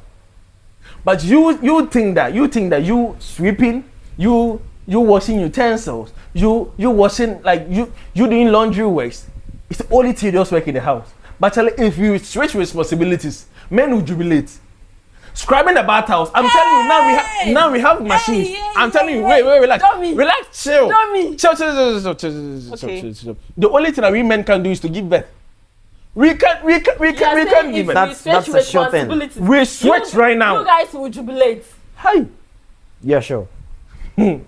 But you think that you sweeping, you washing utensils, you washing, like you doing laundry works. It's only tedious work in the house. But if you switch responsibilities, men will jubilate. Scrubbing the bathhouse. I'm telling you, now we have machines. I'm telling you, wait, relax. Relax, chill. Chill. The only thing that we men can do is to give birth. We can't give it. That's a sure thing. We switch right now. You guys will jubilate. Hi. Yeah, sure. I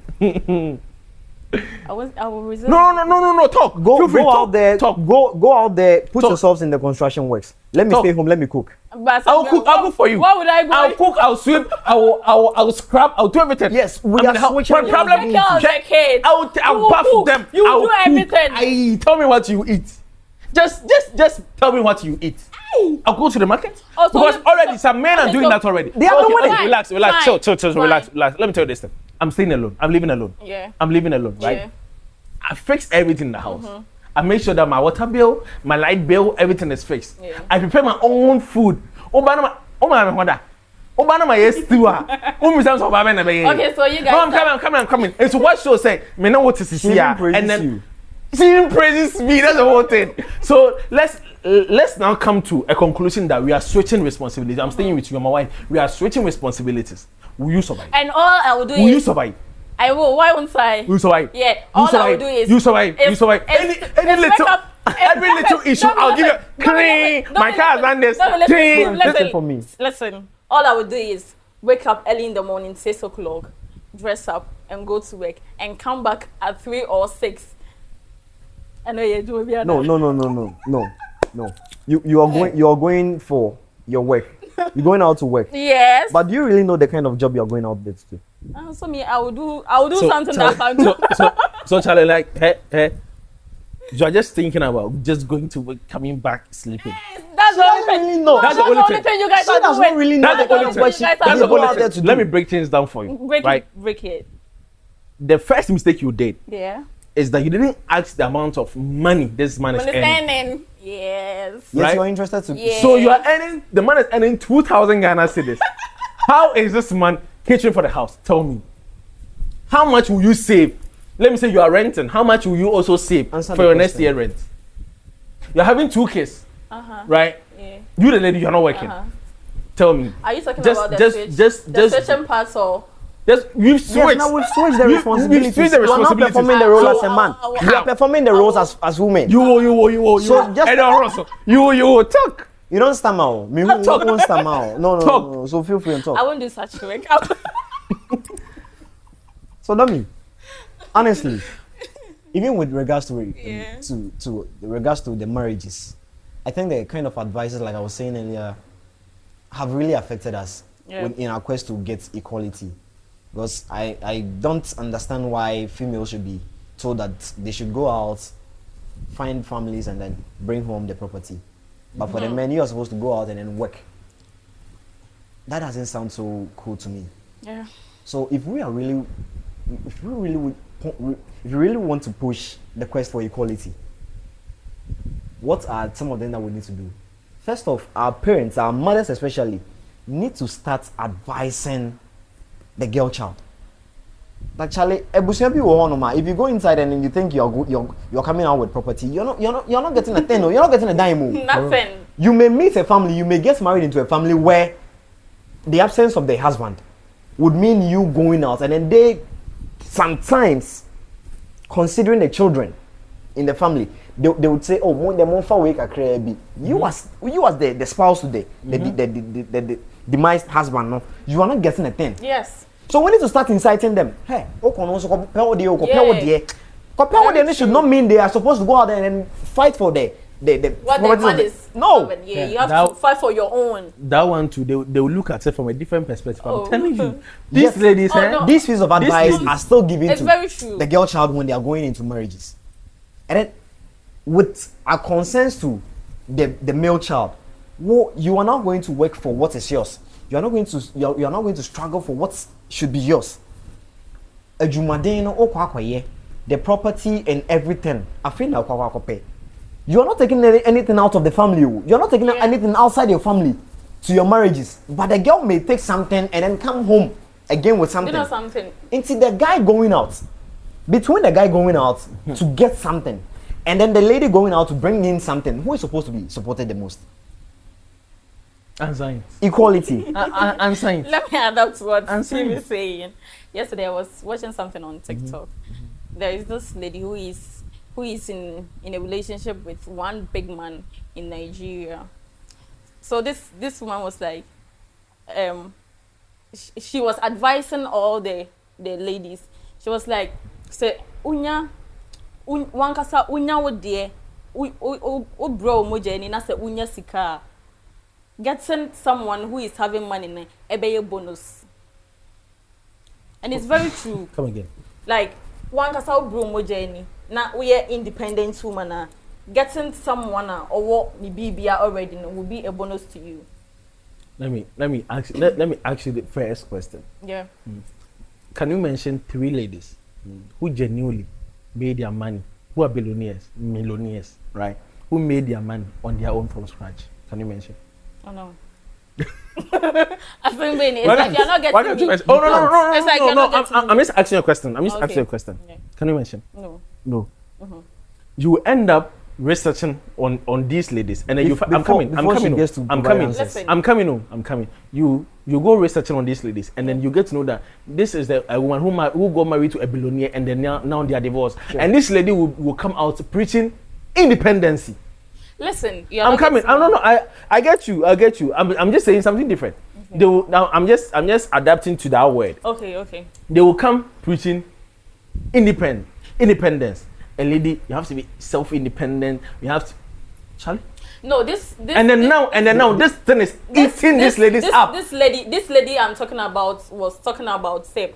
will reserve. No. Talk. Go Feel free, out talk. there. Talk. Go out there. Put Talk. yourselves in the construction works. Let me Talk. stay home. Let me cook. But I'll cook for you. What would I go? I'll cook. I'll sweep. I'll scrub. I'll do everything. Yes, we I'm are gonna switching. help. One problem. Take care of the kids. I'll will bath cook. them. You will I'll do cook. everything. Tell me what you eat. Just tell me what you eat. I'll go to the market. Oh, so Because you- already some men are doing that already. They are doing it. Relax, Fine. chill, Fine. relax. Let me tell you this thing. I'm staying alone. I'm living alone. Yeah. I'm living alone, right? Yeah. I fix everything in the house. I make sure that my water bill, my light bill, everything is fixed. Yeah. I prepare my own food. Okay, Okay, so you guys. I'm coming. And so what show say, me know what is She even praises you. she even praises me. That's the whole thing. So let's now come to a conclusion that we are switching responsibilities. I'm staying with you, my wife. We are switching responsibilities. Will you survive? And all I will do Will you is survive? I will. Why won't I? You survive. Yeah. You All I survive. will do is You survive. You if- survive. if- Any if little wake up- every little issue, I'll give you. Clean. My car has done this. Clean. Listen for me. Listen. All I will do is wake up early in the morning, 6 o'clock, dress up, and go to work, and come back at 3 or 6. I know you do. No. You are going for your work. You're going out to work. Yes. But do you really know the kind of job you're going out there to do? So me, I will do something that I can do. So Charlie, like, hey, you are just thinking about just going to work, coming back, sleeping. That's the only doesn't thing. really know. That's the only thing. you guys She are does doing. not really know That's the the kind only of thing. work she That's That's is the going only out there thing. to Let do. me break things down for you. Break it. The first mistake you did Yeah. is that you didn't ask the amount of money this man is earning. Understanding. Yes. Yes, Right? you're interested to. Yeah. So you are earning, the man is earning 2,000 Ghana cedis. How is this man catering for the house? Tell me. How much will you save? Let me say you are renting. How much will you also save Answer for the your next question. year rent? You're having 2 kids, right? Yeah. You the lady, you're not working. Tell me. Are you talking Just- about the just- switch? just- the just- switching parts or? We've switched. Yes, now we've switched the We've responsibilities. switched the You are not responsibilities. performing the role So- as a man. How? You are performing the roles as women. You. So just- You talk. You don't stammer. Oh. Me who Talk. won't stammer. Oh. No. Talk. So feel free and I talk. won't do such work. So Dami, honestly, even with regards to Yeah. to regards to the marriages, I think the kind of advices, like I was saying earlier, have really affected us in our quest to get equality. Because I don't understand why females should be told that they should go out, find families, and then bring home the property. But for the men, you are supposed to go out and then work. That doesn't sound so cool to me. Yeah. So if we really want to push the quest for equality, what are some of them that we need to do? First off, our parents, our mothers especially, need to start advising the girl child. Like Charlie, if you go inside and you think you're coming out with property, you're not getting a 10, you're not getting a dime. Oh. Nothing. You may meet a family, you may get married into a family where the absence of the husband would mean you going out, and then they sometimes, considering the children in the family, they would say, oh, the month away you as the spouse today, the demised husband, no, you are not getting a 10. Yes. So we need to start inciting them. Hey, Very should not mean they are supposed to go out there and fight for the What the properties of man the- is. No. Yeah, you have that- to fight for your own. That one too, they will look at it from a different perspective. Oh. I'm telling you, these Yes. ladies, Oh, eh? no. These pieces of advice ladies- are still given It's to very true. the girl child when they are going into marriages. And then with our concerns to the male child, well, you are not going to work for what is yours. You are not going to struggle for what should be yours. The property and everything. You are not taking anything out of the family. You are not taking anything outside your family to your marriages. But the girl may take something and then come home again with something. You know something? Until the guy going out, between the guy going out to get something and then the lady going out to bring in something, who is supposed to be supported the most? And science. Equality. And science. Let me adapt to what And Steve science. is saying. Yesterday I was watching something on TikTok. There is this lady who is in a relationship with one big man in Nigeria. So this woman was like, she was advising all the ladies. She was like, say unya wankasa unya wo de o bro mo jeni na say unya sika, getting someone who is having money na ebeye bonus. And it's very true. Come again. Like wankasa o bro mo jeni na we are independent woman na getting someone or what ni bibia already will be a bonus to you. Let me ask you the first question. Yeah. Can you mention 3 ladies who genuinely made their money, who are millionaires, right? Who made their money on their own from scratch? Can you mention? Oh no. I think it's like you're not getting me. Oh no. It's like you're not getting me. I'm just asking you a question. Asking you a question. Yeah. Can you mention? No. You will end up researching on these ladies, and then I'm coming. You go researching on these ladies, and then you get to know that this is a woman who got married to a billionaire, and then now they are divorced. Sure. And this lady will come out preaching independency. Listen, I'm coming. I don't know. I get you. I'm just saying something different. Okay. Now I'm just adapting to that word. Okay. They will come preaching independence. A lady, you have to be self-independent. You have to, Charlie. No, this and then now this thing is eating this lady's up. This lady I'm talking about was talking about say,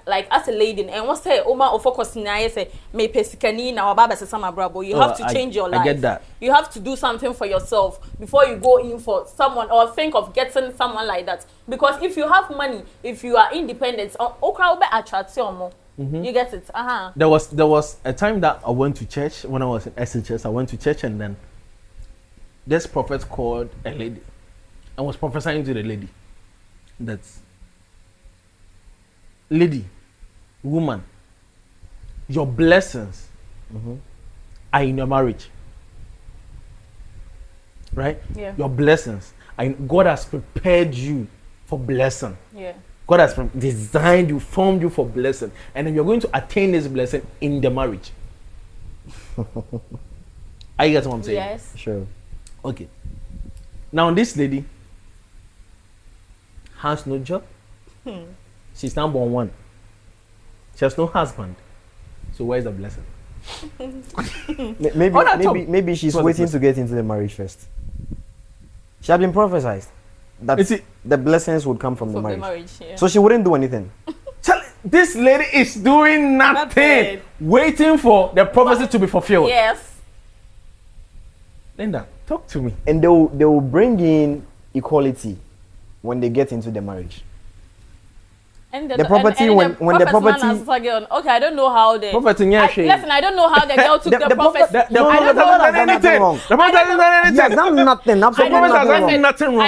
like as a lady, and what's say Oma or focus na say me pesikani na wababa se sama brabo. You have to change your life. I get that. You have to do something for yourself before you go in for someone or think of getting someone like that. Because if you have money, if you are independent, okra will be attraction more. You get it. There was a time that I went to church when I was in SHS. I went to church, and then this prophet called a lady and was prophesying to the lady that lady, woman, your blessings are in your marriage, right? Yeah. Your blessings, God has prepared you for blessing. Yeah. God has designed you, formed you for blessing, and then you're going to attain this blessing in the marriage. Are you getting what I'm saying? Yes. Sure. Okay. Now this lady has no job. She's number one. She has no husband. So where's the blessing? Maybe she's waiting to get into the marriage first. She had been prophesied that the blessings would come from the marriage. Yeah. So she wouldn't do anything. This lady is doing nothing, waiting for the prophecy to be fulfilled. Yes. Linda, talk to me. And they will bring in equality when they get into the marriage. And the property when the property. Okay, I don't know how they. Listen, I don't know how the girl took the prophet. The prophet hasn't done anything. The prophet hasn't done anything. Yes, that's nothing. Absolutely nothing wrong.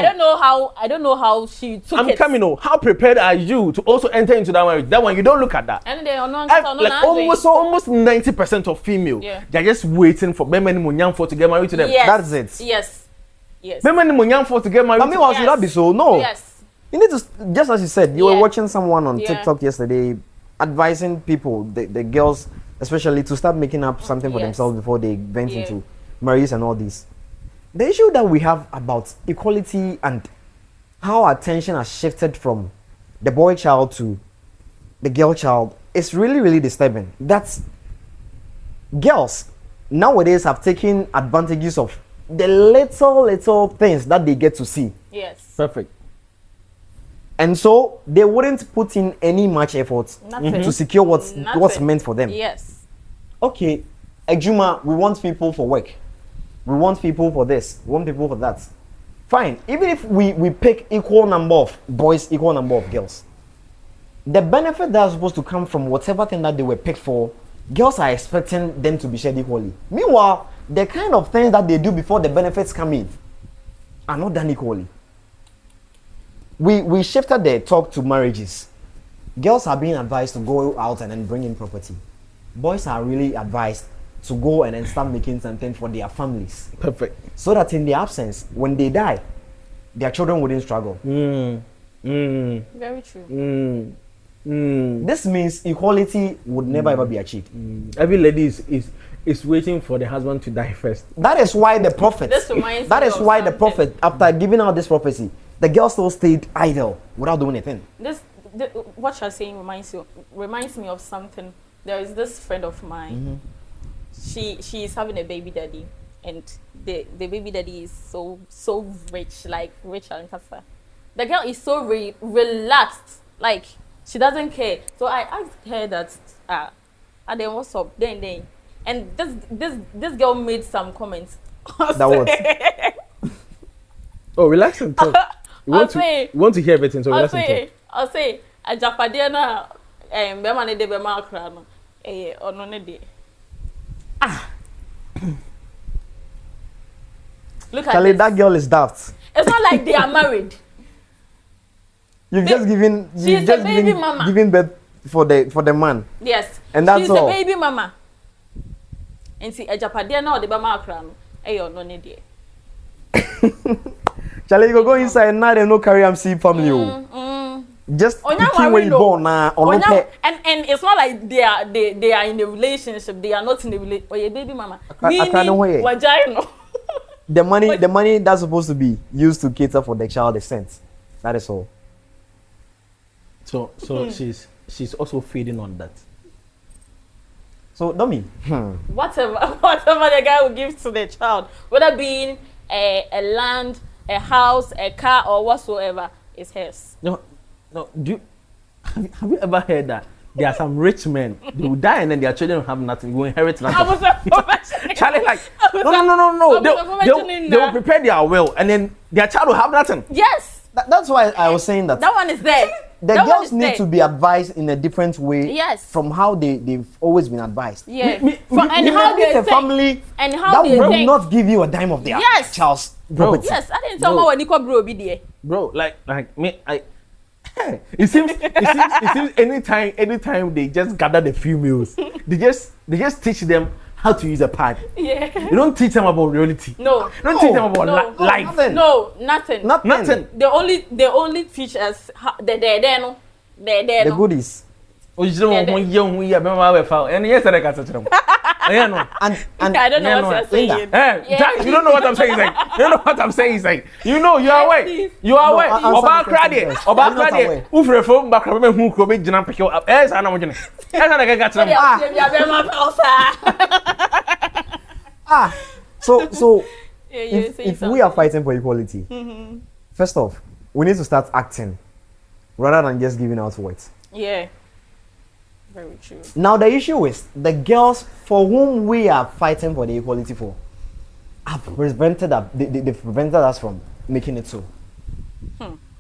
I don't know how she took it. I'm coming on. How prepared are you to also enter into that marriage? That one, you don't look at that. And they are not. Like almost 90% of female, they're just waiting for men to get married to them. Yes. That's it. Yes. Men to get married. I mean, why should that be so? No. Yes. You need to, just as you said, you were watching someone on TikTok yesterday advising people, the girls especially, to start making up something for themselves before they went into marriage and all this. The issue that we have about equality and how attention has shifted from the boy child to the girl child is really, really disturbing. That's girls nowadays have taken advantages of the little things that they get to see. Yes. Perfect. And so they wouldn't put in any much effort to secure what's meant for them. Yes. Okay, Ejuma, we want people for work. We want people for this. We want people for that. Fine. Even if we pick equal number of boys, equal number of girls, the benefit that is supposed to come from whatever thing that they were picked for, girls are expecting them to be shared equally. Meanwhile, the kind of things that they do before the benefits come in are not done equally. We shifted the talk to marriages. Girls are being advised to go out and then bring in property. Boys are really advised to go and then start making something for their families. Perfect. So that in their absence, when they die, their children wouldn't struggle. Very true. This means equality would never ever be achieved. Every lady is is waiting for the husband to die first. That is why the prophet. This reminds That me is of why the something. prophet, after giving out this prophecy, the girl still stayed idle without doing anything. What you're saying reminds me of something. There is this friend of mine. She is having a baby daddy, and the baby daddy is so rich, like rich and kasa. The girl is so relaxed, like she doesn't care. So I asked her that, and then what's up? Then, and this girl made some comments. That what? Oh, relax and talk. You want to hear everything, so relax and talk. I'll say a Japadiana bema ne de bema akra no ono ne de. Look at Charlie, this. that girl is daft. It's not like they are married. You've She's just a baby mama. given birth for the man. Yes. And that's She's all. a baby mama. And see a Japadiana or the bema akra no ono ne de. Charlie, you go inside now they no carry MC family. Just picking when you born now and it's not like they are in a relationship. They are not in a relationship. Or your baby mama. Meaning vagina. The money that's supposed to be used to cater for the child is sent. That is all. So she's also feeding on that. So dummy. Whatever the guy will give to the child, whether being a land, a house, a car, or whatsoever, is hers. No, have you ever heard that there are some rich men, they will die and then their children will have nothing, will inherit nothing? I was Charlie, like, no. They will prepare their will and then their child will have nothing. Yes. That's why I was saying that. That one is there. The girls need to be advised in a different way. Yes. From how they've always been advised. Yeah. And how they think. Family and how that they will think. not give you a dime of their child's property. Yes, I didn't tell my Nico bro be there. Bro, like me, it seems anytime they just gather the females, they just teach them how to use a pad. Yeah. You don't teach them about reality. No. You don't teach them about life. Nothing. No, nothing. Nothing. They only teach us the goodies. Oh, you don't want young we are found. And yes, I can touch them. And I don't know what you're saying. Hey, you don't know what I'm saying. Like, you don't know what I'm saying. Is like, you know, you are away. You are away. Oba credit. Oba credit. Ufre phone back from who could be jump pick up. Yes, I know what you know. Yes, I got them. So if we are fighting for equality, first off, we need to start acting rather than just giving out words. Yeah. Very true. Now the issue is the girls for whom we are fighting for the equality for have prevented they've prevented us from making it so.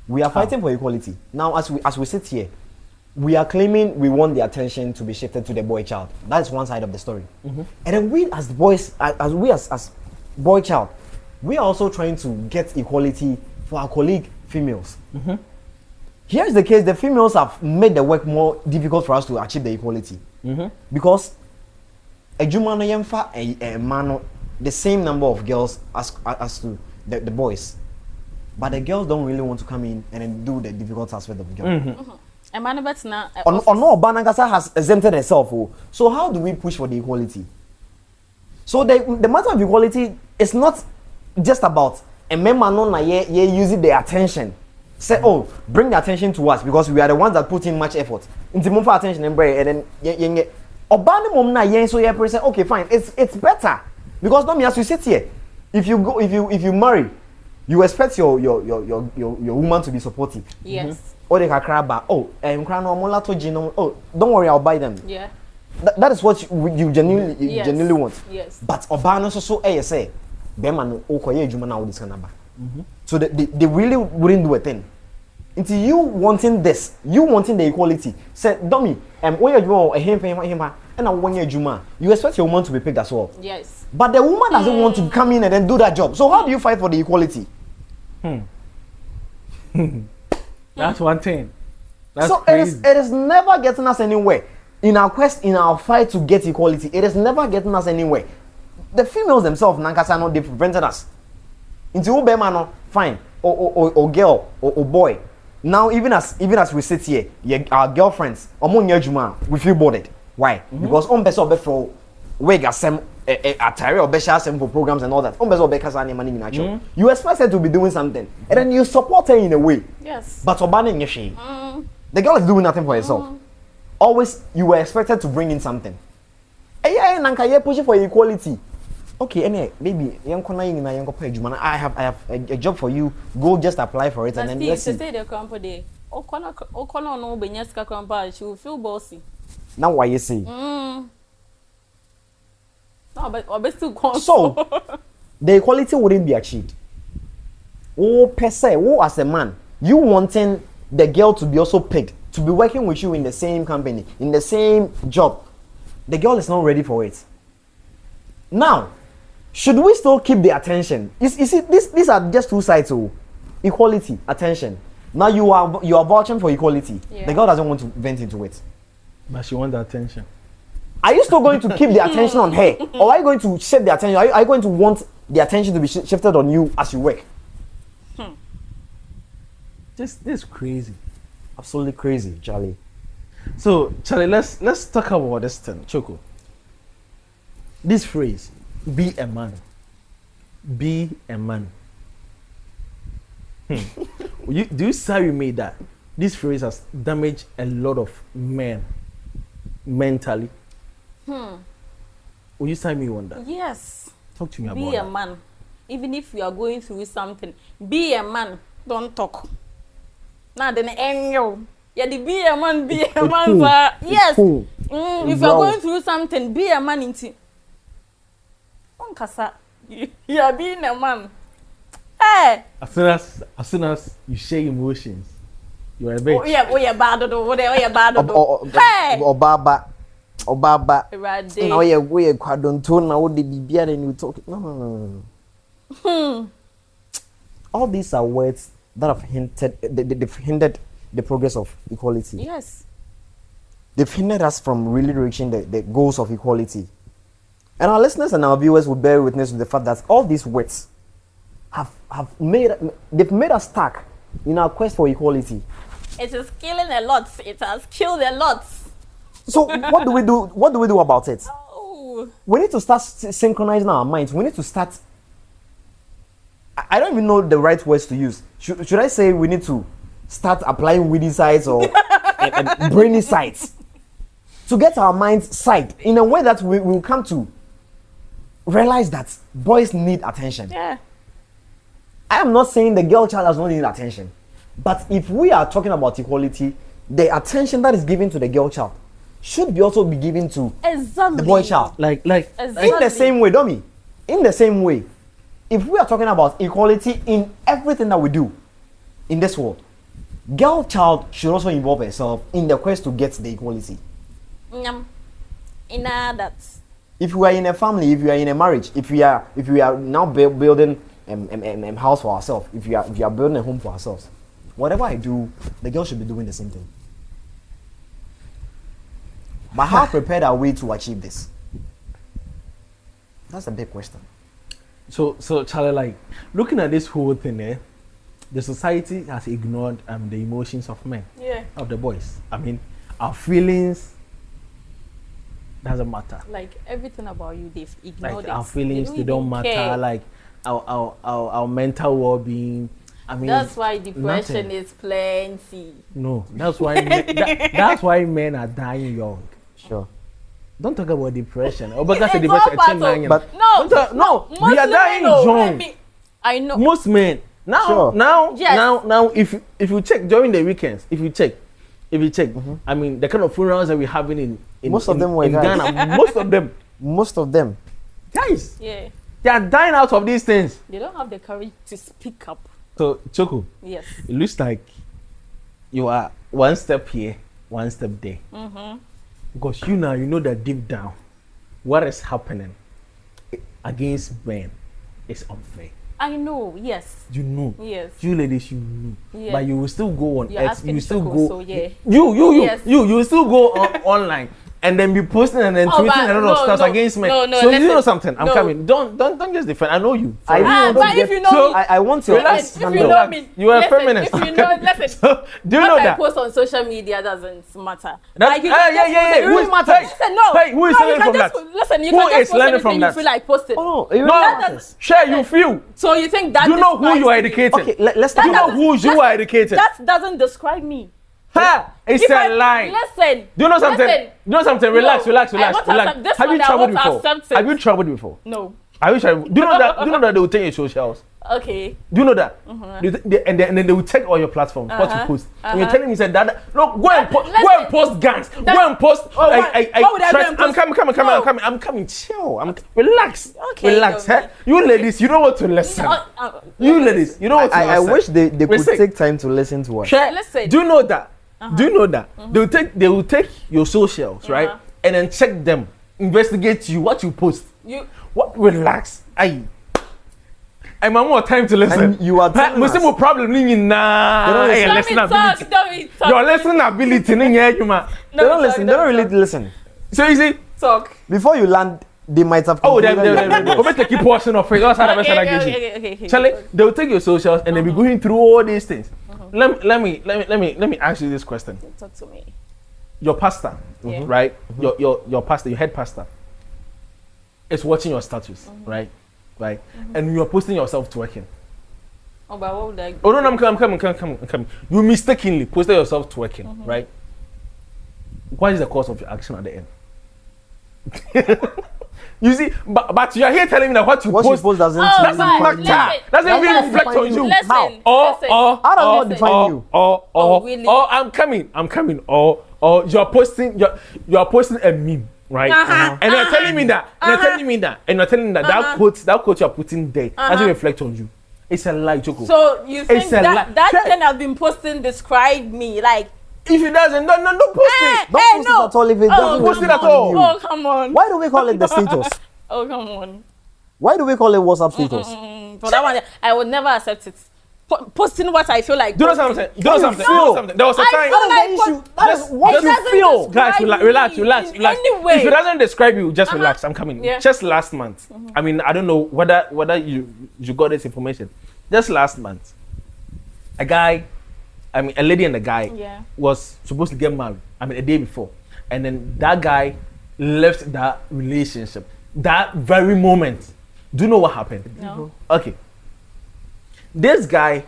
We are fighting for equality. Now as we sit here, we are claiming we want the attention to be shifted to the boy child. That is one side of the story. And then we as boys, as boy child, we are also trying to get equality for our colleague females. Here's the case: the females have made the work more difficult for us to achieve the equality because a jumano yemfa a man the same number of girls as to the boys, but the girls don't really want to come in and then do the difficult aspect of the girl. A man bet now. No, Banagasa has exempted herself. So how do we push for the equality? So the matter of equality is not just about a man no using the attention. Say, bring the attention to us because we are the ones that put in much effort. Into more attention and then Obani mom na yen so you present. Okay, fine. It's better because don't me as you sit here. If you marry, you expect your woman to be supportive. Yes. Or they can cry back. Don't worry, I'll buy them. Yeah. That is what you genuinely want. Yes. But Obano so say, Beman okoye juma na this kind of. So they really wouldn't do a thing. Until you wanting this, you wanting the equality. Say, dummy, when you and I want juma, you expect your woman to be picked as well. Yes. But the woman doesn't want to come in and then do that job. So how do you fight for the equality? That's one thing. That's so crazy. it is never getting us anywhere. In our fight to get equality, it is never getting us anywhere. The females themselves, Nankasano, they prevented us. Into Ubemano, fine, or girl, or boy. Now, even as we sit here, our girlfriends, we feel bothered. Why? Because on person before we got some attire or special for programs and all that. You expect her to be doing something, and then you support her in a way. Yes. But the girl is doing nothing for herself. Always, you were expected to bring in something. Yeah, nanka you pushing for equality. Okay, anyway, baby, I have a job for you. Go just apply for it, and then let's see. Say the company. Okono no benyeska company. She will feel bossy. Now why you say? No, but still so the equality wouldn't be achieved. Oh, per se, oh, as a man, you wanting the girl to be also paid, to be working with you in the same company, in the same job. The girl is not ready for it. Now, should we still keep the attention? You see, these are just two sides of equality, attention. Now you are vouching for equality. Yeah. The girl doesn't want to vent into it. But she wants the attention. Are you still going to keep the attention on her? Or are you going to shift the attention? Are you going to want the attention to be shifted on you as you work? This is crazy. Absolutely crazy, Charlie. So, Charlie, let's talk about this thing, Choco. This phrase, be a man. Be a man. Do you sorry me that this phrase has damaged a lot of men mentally? Will you sign me on that? Yes. Talk to me about be a that. Man. Even if you are going through something, be a man. Don't talk. Now then, angel. Yeah, the be a man, be a man. Yes. If you are going through something, be a man. Into. You are being a man. Hey. As soon as you share emotions, you are a bitch. Oh yeah, bad or whatever. Oh yeah, bad or. Hey. Obaba. Now we don't now what the BB and you talk. No. All these are words that have they've hindered the progress of equality. Yes. They've hindered us from really reaching the goals of equality. And our listeners and our viewers will bear witness to the fact that all these words they've made us stuck in our quest for equality. It is killing a lot. It has killed a lot. So what do we do? What do we do about it? Oh. We need to start synchronizing our minds. We need to start. I don't even know the right words to use. Should I say we need to start applying witty sides or brainy sides to get our minds sight in a way that we will come to realize that boys need attention. Yeah. I am not saying the girl child does not need attention, but if we are talking about equality, the attention that is given to the girl child should be also be given to the boy child. Like exactly. In the same way, Domi. In the same way, if we are talking about equality in everything that we do in this world, girl child should also involve herself in the quest to get the equality. In that. If we are in a family, if we are in a marriage, if we are now building a house for ourselves, if we are building a home for ourselves, whatever I do, the girl should be doing the same thing. But how prepared are we to achieve this? That's a big question. So Charlie, like looking at this whole thing, the society has ignored the emotions of men, of the boys. I mean, our feelings doesn't matter. Like everything about you, they've ignored. Like our feelings, they don't matter. Care. Like our mental well-being. I mean, that's why depression nothing. is plenty. No, that's why that's why men are dying young. Sure. Don't talk about depression. But that's a depression. But no, we are dying young. I know. Most men now, if you check during the weekends, if you check, I mean the kind of funerals that we're having in most of them were in Ghana, most of them, guys, they are dying out of these things. They don't have the courage to speak up. So Choco, yes, it looks like you are one step here, one step there. Because you know that deep down, what is happening against men is unfair. I know, yes. You know. Yes. You ladies, you know. Yeah. But you will still go on You're X. You will still Choco, go. so yeah. You will still go on online and then be posting and then tweeting a lot of stuff against me. So listen, you know something? I'm coming. Don't just defend. I know you. But if you know me, I want to relax. If you know me, you are a feminist. If you know, listen. So, do you know what that? I post on social media doesn't matter. Like it really matters. Listen, no. Hey, who is learning from that? Listen, you who can is just post learning anything from you that? feel like posting. Oh, it really No, matters. share you feel. So you think that Do you know who you are educating? Okay, let's Do you know talk who you are educating? That doesn't describe me. Ha! It's a lie. Listen. Do you know something? Listen. Do you know something? Relax. Have you traveled before? Have you traveled before? No. Have you traveled? Do you know that? Do you know that they will take your socials? Okay. Do you know that? And then they will check all your platforms, what you post. And you're telling me that no, go and post gangs. Go and post. I'm coming. Chill. Relax. Okay, relax. You ladies, you don't want to listen. You ladies, you don't want to listen. I wish they could take time to listen to us. Listen. Do you know that? Do you know that? They will take your socials, right? And then check them, investigate you, what you post. Relax. I'm more time to listen. And you are telling us. Muslim problem nah. Your listening ability. They don't listen. They don't really listen. So you see, talk. Before you land, they might have. Oh, they better keep portion of it. That's how the Okay. Charlie, they will take your socials and they'll be going through all these things. Let me ask you this question. Talk to me. Your pastor, right? Your pastor, your head pastor, is watching your status, right? Right, and you are posting yourself twerking. Oh, but what would I? Oh no, I'm coming. You mistakenly posted yourself twerking, right? What is the cause of your action at the end? You see, but you are here telling me that what you post doesn't even reflect on you. Listen, how does it define you? Really? Or I'm coming. Or you are posting a meme. Right, and you're telling me that, and you're telling me that that quote you're putting there doesn't reflect on you. It's a lie, Choco. So you think that thing I've been posting describe me like? If it doesn't, don't post it. Don't post it at all. If it doesn't post it at all. Oh, come on. Why do we call it the status? Oh, come on. Why do we call it WhatsApp status? For that one, I would never accept it. Posting what I feel like. Do you know something? There was a time. That is what you feel. Guys, relax. Anyway. If it doesn't describe you, just relax. I'm coming. Yeah. Just last month. I mean, I don't know whether you got this information. Just last month, a lady and a guy was supposed to get married. I mean, a day before, and then that guy left that relationship. That very moment. Do you know what happened? No. Okay. This guy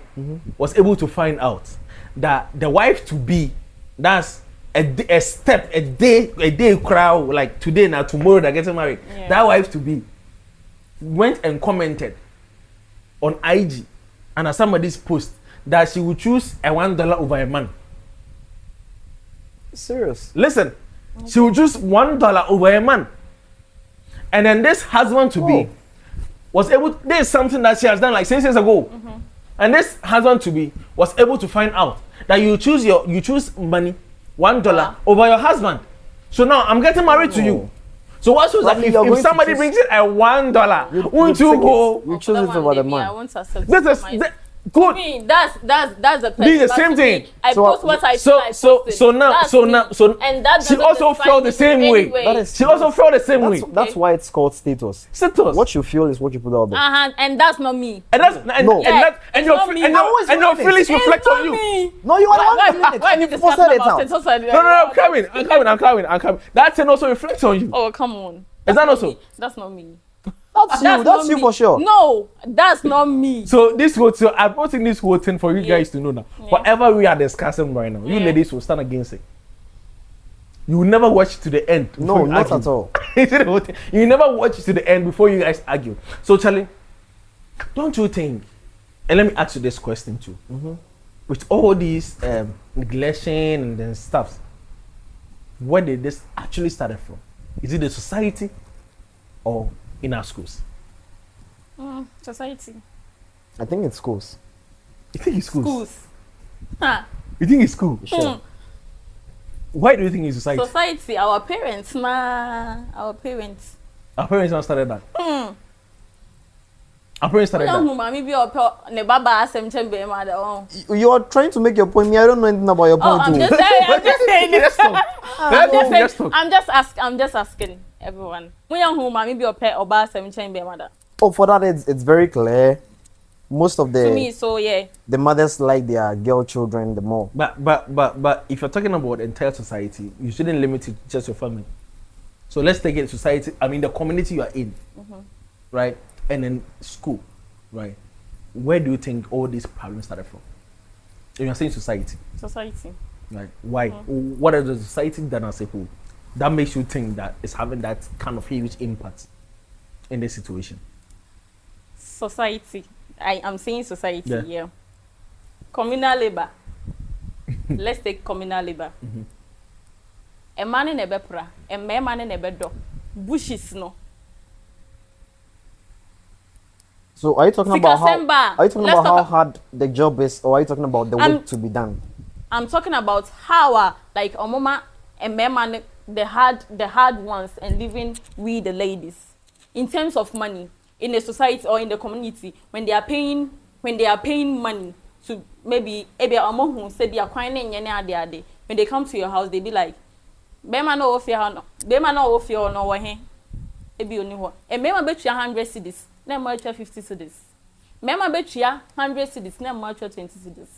was able to find out that the wife to be, that's a day crowd, like today now, tomorrow they're getting married. Yeah. That wife to be went and commented on IG and at somebody's post that she would choose a $1 over a man. Serious? Listen, she would choose $1 over a man. And then this husband to be was able. This is something that she has done like 6 years ago, and this husband to be was able to find out that you choose money $1 over your husband. So now I'm getting married to you. So what shows that if somebody brings in a $1, won't you go? You choose it over the man. I want to accept this is good. To me, that's the This is the same thing. I post what I feel like so now, and that she also felt the same way. She also felt the same way. That's why it's called status. Status. What you feel is what you put out there. And that's not me. And your feelings reflect on you. No, you are the one feeling it. You posted it out. No, I'm coming. That thing also reflects on you. Oh, come on. Is that also? That's not me. That's you for sure. No, that's not me. So I'm putting this whole thing for you guys to know now. Yeah. Whatever we are discussing right now, you ladies will stand against it. You will never watch to the end. No, not at all. You never watch to the end before you guys argue. So Charlie, don't you think? And let me ask you this question too. With all these neglection and then stuff, where did this actually started from? Is it the society or in our schools? Society. I think it's schools. You think it's schools? Schools. You think it's school? Sure. Why do you think it's society? Society, our parents, Our parents. Our parents not started that. Apparently started that. You are trying to make your point. Me, I don't know anything about your point. I'm too. just saying Let's talk. Let's talk. I'm just asking everyone. When young who mommy be a pet or bar 17 be mother. Oh, for that, it's very clear. Most of To me, the so yeah. the mothers like their girl children the more. But if you're talking about the entire society, you shouldn't limit it to just your family. So let's take it society. I mean the community you are in, right? And then school, right? Where do you think all these problems started from? If you're saying society, right? Why? What are the society done as a whole that makes you think that it's having that kind of huge impact in this situation? Society. I am saying society, yeah. Communal labor. Let's take communal labor. A man in a bepra, a man in a beddo. Bushes no. So are you talking about how hard the job is, or are you talking about the work to be done? I'm talking about how like a mama and man the hard ones and living with the ladies in terms of money in the society or in the community when they are paying money to maybe who say they are when they come to your house they be like bema no ofia no wa he ebi oni ho e mema betua 100 cedis na ma 50 cedis mema betua 100 cedis na ma 20 cedis.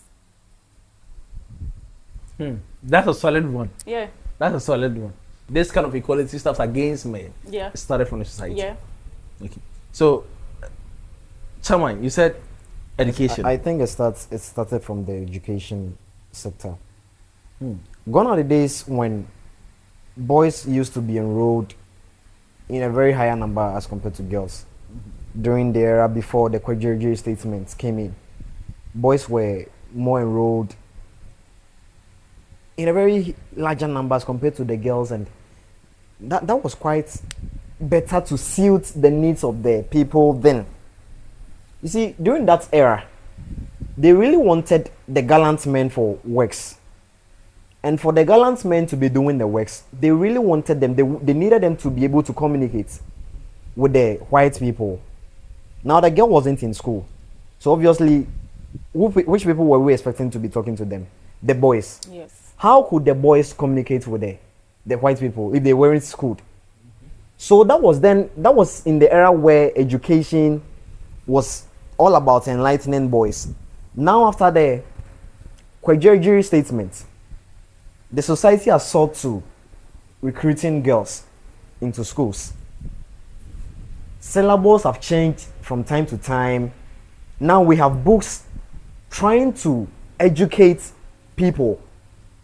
That's a solid one. Yeah. That's a solid one. This kind of equality stuff against men. Yeah. It started from the society. Yeah. Okay. So, Chaman, you said education. I think it started from the education sector. Gone are the days when boys used to be enrolled in a very higher number as compared to girls. During the era before the Kwejiri statements came in, boys were more enrolled in a very larger number as compared to the girls, and that was quite better to suit the needs of the people then. You see, during that era, they really wanted the gallant men for works. And for the gallant men to be doing the works, they really wanted them, they needed them to be able to communicate with the white people. Now, the girl wasn't in school. So obviously, which people were we expecting to be talking to them? The boys. Yes. How could the boys communicate with the white people if they weren't schooled? So that was in the era where education was all about enlightening boys. Now, after the Kwejiri statement, the society has sought to recruiting girls into schools. Syllables have changed from time to time. Now we have books trying to educate people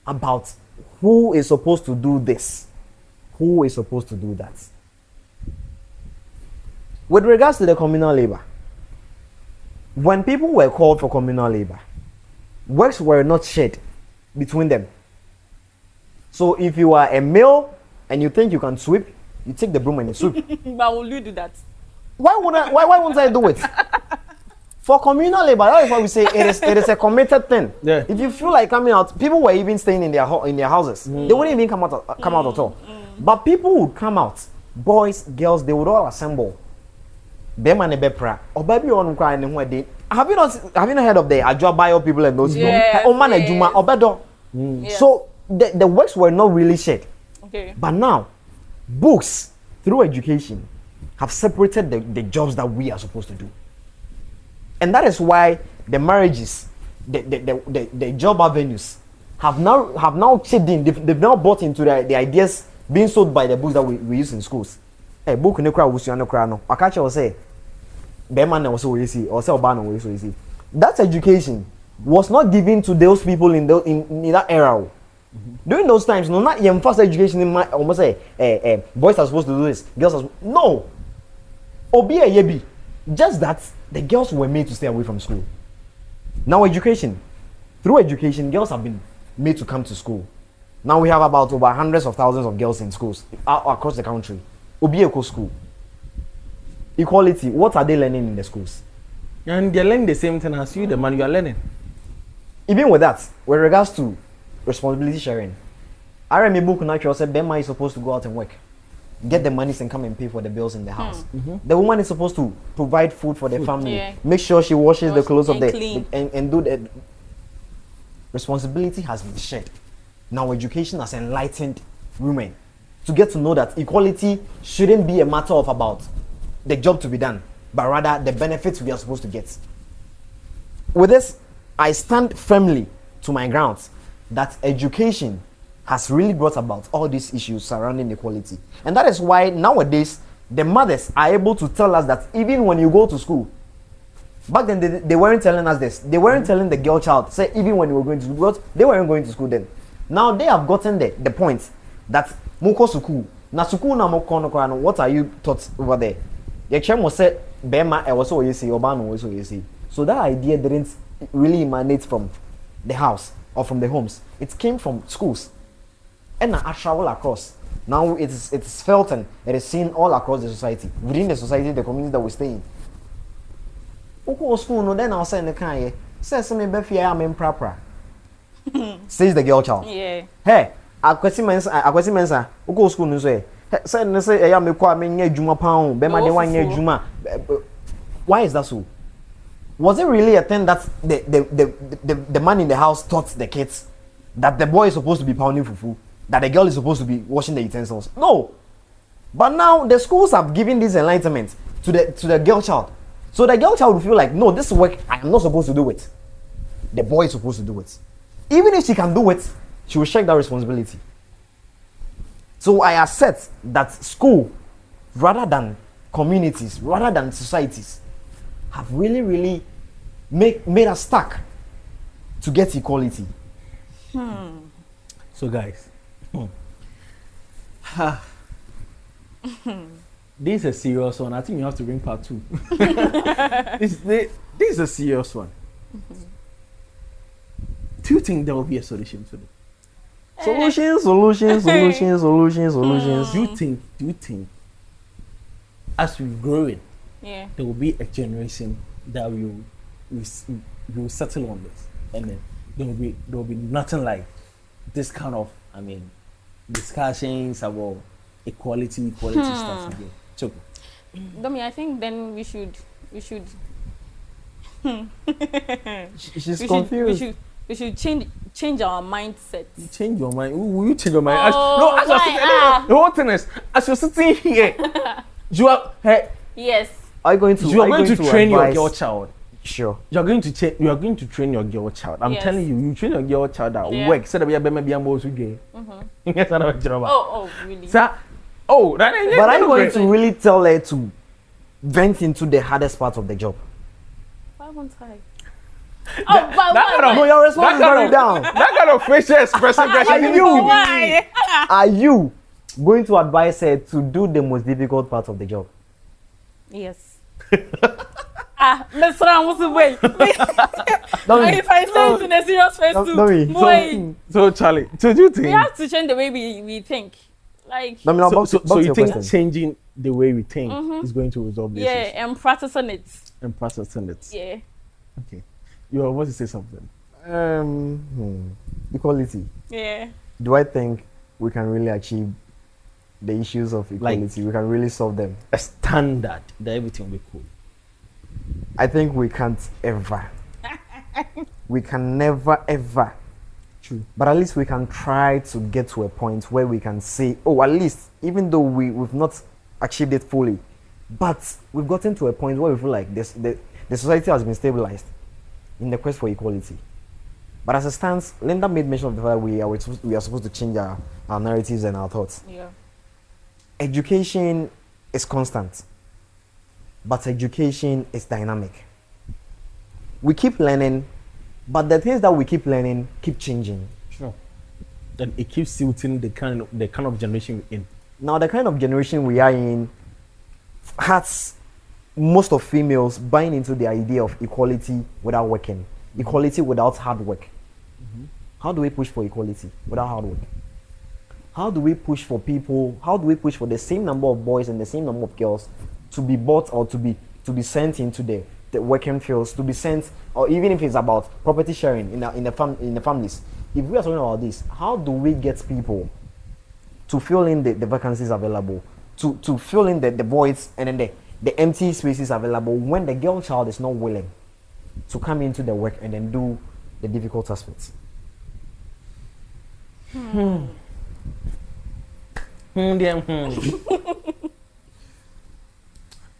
about who is supposed to do this, who is supposed to do that. With regards to the communal labor, when people were called for communal labor, works were not shared between them. So if you are a male and you think you can sweep, you take the broom and you sweep. But will you do that? Why won't I do it? For communal labor, that is why we say it is a committed thing. Yeah. If you feel like coming out, people were even staying in their houses. They wouldn't even come out at all. But people would come out, boys, girls, they would all assemble. Have you not heard of the Ajwa Bio people and those people? Yes. So the works were not really shared. Okay. But now, books through education have separated the jobs that we are supposed to do. And that is why the marriages, the job avenues have now changed in. They've now bought into the ideas being sold by the books that we use in schools. A book no cry was no cry no. Akacha will say, "The man was so easy," or say, "Obano was so easy." That education was not given to those people in that era. During those times, no, not even first education in my almost say, boys are supposed to do this, girls are no. Obi a yebi, just that the girls were made to stay away from school. Now through education, girls have been made to come to school. Now we have about over hundreds of thousands of girls in schools across the country. Obi eco school. Equality, what are they learning in the schools? And they're learning the same thing as you, the man you are learning. Even with that, with regards to responsibility sharing, I read my book naturally said Bema is supposed to go out and work. get the monies and come and pay for the bills in the house. The woman is supposed to provide food for the family, make sure she washes the clothes of the and do the responsibility has been shared. Now education has enlightened women to get to know that equality shouldn't be a matter of about the job to be done, but rather the benefits we are supposed to get. With this, I stand firmly to my grounds that education has really brought about all these issues surrounding equality. And that is why nowadays the mothers are able to tell us that even when you go to school, back then they weren't telling us this. They weren't telling the girl child, say even when you were going to school, because they weren't going to school then. Now they have gotten the point that moko school. Na school na moko no, what are you taught over there? Your chairman said, Bema, I was always say, Obama was always say. So that idea didn't really emanate from the house or from the homes. It came from schools. And I travel across. Now it is felt and it is seen all across the society. Within the society, the community that we stay in. Oko school no then I'll say in the car, says me befi I am proper. Says the girl child. Yeah. Hey, akwesi mensa, oko school no say. Say no say I am kwa me nya adwuma pound, be ma de wan nya adwuma. Why is that so? Was it really a thing that the man in the house taught the kids that the boy is supposed to be pounding fufu? That the girl is supposed to be washing the utensils? No. But now the schools have given this enlightenment to the girl child. So the girl child will feel like, no, this work I am not supposed to do it. The boy is supposed to do it. Even if she can do it, she will shake that responsibility. So I assert that school, rather than communities, rather than societies, have really made us stuck to get equality. So guys, this is a serious one. I think you have to bring part 2. This is a serious one. Do you think there will be a solution to it? Solutions. Do you think as we grow it, Yeah. there will be a generation that will settle on this, and then there will be nothing like this kind of discussions about equality stuff again. So, Domi, I think then we should She's confused. we should change our mindset. you change your mind. Will you change your mind? Oh, As you're sitting, the whole thing is, as you're sitting here, you are Yes. Are you going to? you are going to train your advise- girl child. Sure. You are going to train your girl child. I'm Yes. telling you, you train your girl child that Yeah. work. Said that maybe I'm also gay. Yes, I know what you're about. Oh, really? Sir, oh, that ain't. But are you going to really tell her to vent into the hardest part of the job? Why won't I? Oh, but that why? kind of- No, your response is That kind very of- down. That kind of facial expression. Are you? Why? Are you going to advise her to do the most difficult part of the job? Yes. Mr. Ramusu, wait. If I say it in a serious face too, boy, So Charlie, so do you think? we have to change the way we think. Like, So you think question. changing the way we think is going to resolve this yeah, issue and practicing it. and processing it? Yeah. Okay. You are about to say something. Equality. Yeah. Do I think we can really achieve the issues of equality? We can really solve them? A standard that everything will be cool. I think we can't ever. We can never ever. True. But at least we can try to get to a point where we can say, oh, at least, even though we've not achieved it fully, but we've gotten to a point where we feel like the society has been stabilized in the quest for equality. But as it stands, Linda made mention of the fact that we are supposed to change our narratives and our thoughts. Yeah. Education is constant, but education is dynamic. We keep learning, but the things that we keep learning keep changing. Sure. Then it keeps suiting the kind of generation we're in. Now, the kind of generation we are in has most of females buying into the idea of equality without working, equality without hard work. How do we push for equality without hard work? How do we push for people? How do we push for the same number of boys and the same number of girls to be bought or to be sent into the working fields, to be sent, or even if it's about property sharing in the families? If we are talking about this, how do we get people to fill in the vacancies available, to fill in the voids and then the empty spaces available when the girl child is not willing to come into the work and then do the difficult aspects.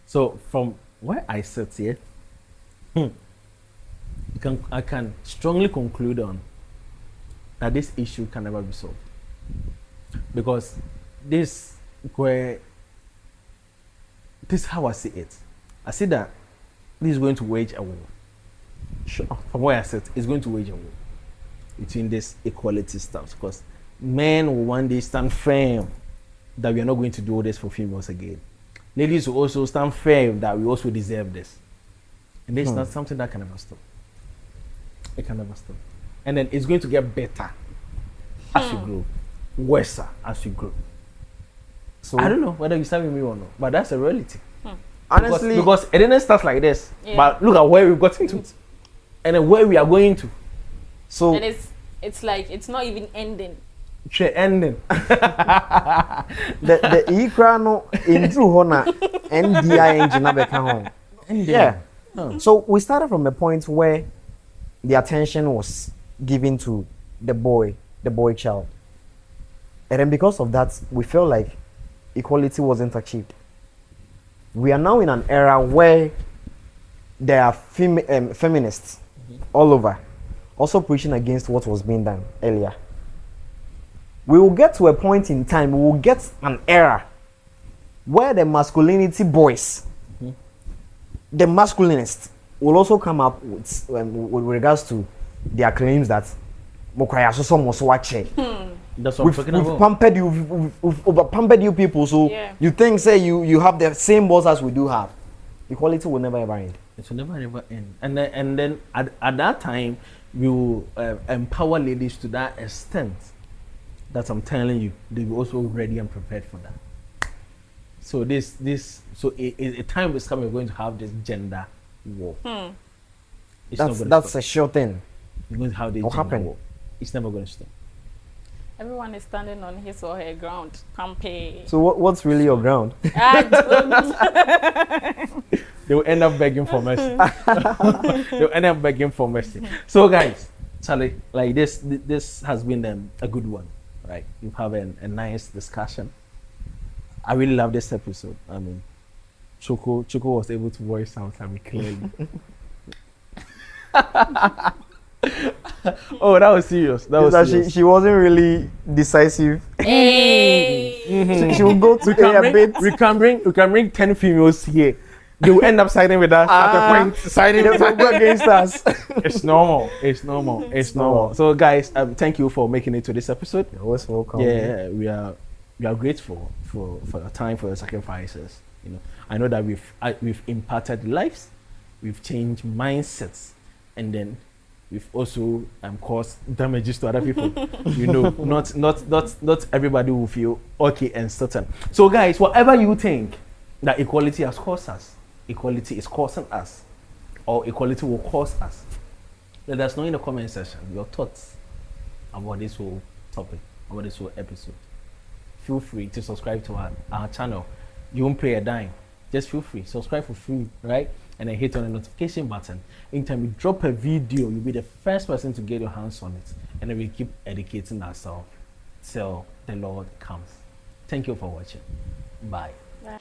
So from where I sit here, I can strongly conclude on that this issue can never be solved, because this is how I see it. I see that this is going to wage a war. Sure. From where I sit, it's going to wage a war between this equality stuff, because men will one day stand firm that we are not going to do this for females again. Ladies will also stand firm that we also deserve this. And this is not something that can never stop. It can never stop. And then it's going to get better as you grow, worse as you grow. So I don't know whether you're serving me or not, but that's a reality. Honestly, because it didn't start like this, but look at where we've gotten to, and then where we are going to. So and it's like it's not even ending. Ending. the Ikrano into Hona NDI engine home. Yeah. So we started from a point where the attention was given to the boy child. And then because of that, we felt like equality wasn't achieved. We are now in an era where there are feminists all over, also preaching against what was being done earlier. We will get to a point in time, we will get an era where the masculinity boys, the masculinists, will also come up with regards to their claims that that's what we've pampered you, we've over pampered you people, so you think say you have the same balls as we do have. Equality will never ever end. It will never ever end. And then at that time, we will empower ladies to that extent that I'm telling you, they will also ready and prepared for that. So a time is coming, we're going to have this gender war. That's a sure thing. We're going to have this gender war. It's never going to stop. Everyone is standing on his or her ground. Campaign. So what's really your ground? I don't. They will end up begging for mercy. They will end up begging for mercy. So guys, Charlie, like this has been a good one, right? You've had a nice discussion. I really love this episode. I mean, Choco was able to voice out clearly. Oh, that was serious. That was serious. She wasn't really decisive. Hey. She will go to a bit. We can bring 10 females here. They will end up siding with us at the point. Siding with us against us. It's normal. So guys, thank you for making it to this episode. You're always welcome. Yeah, we are grateful for your time, for your sacrifices. You know, I know that we've impacted lives, we've changed mindsets, and then we've also caused damages to other people. You know, not everybody will feel okay and certain. So guys, whatever you think that equality has caused us, equality is causing us, or equality will cause us, let us know in the comment section your thoughts about this whole topic, about this whole episode. Feel free to subscribe to our channel. You won't pay a dime. Just feel free. Subscribe for free, right? And then hit on the notification button. Anytime we drop a video, you'll be the first person to get your hands on it. And then we keep educating ourselves till the Lord comes. Thank you for watching. Bye. Bye.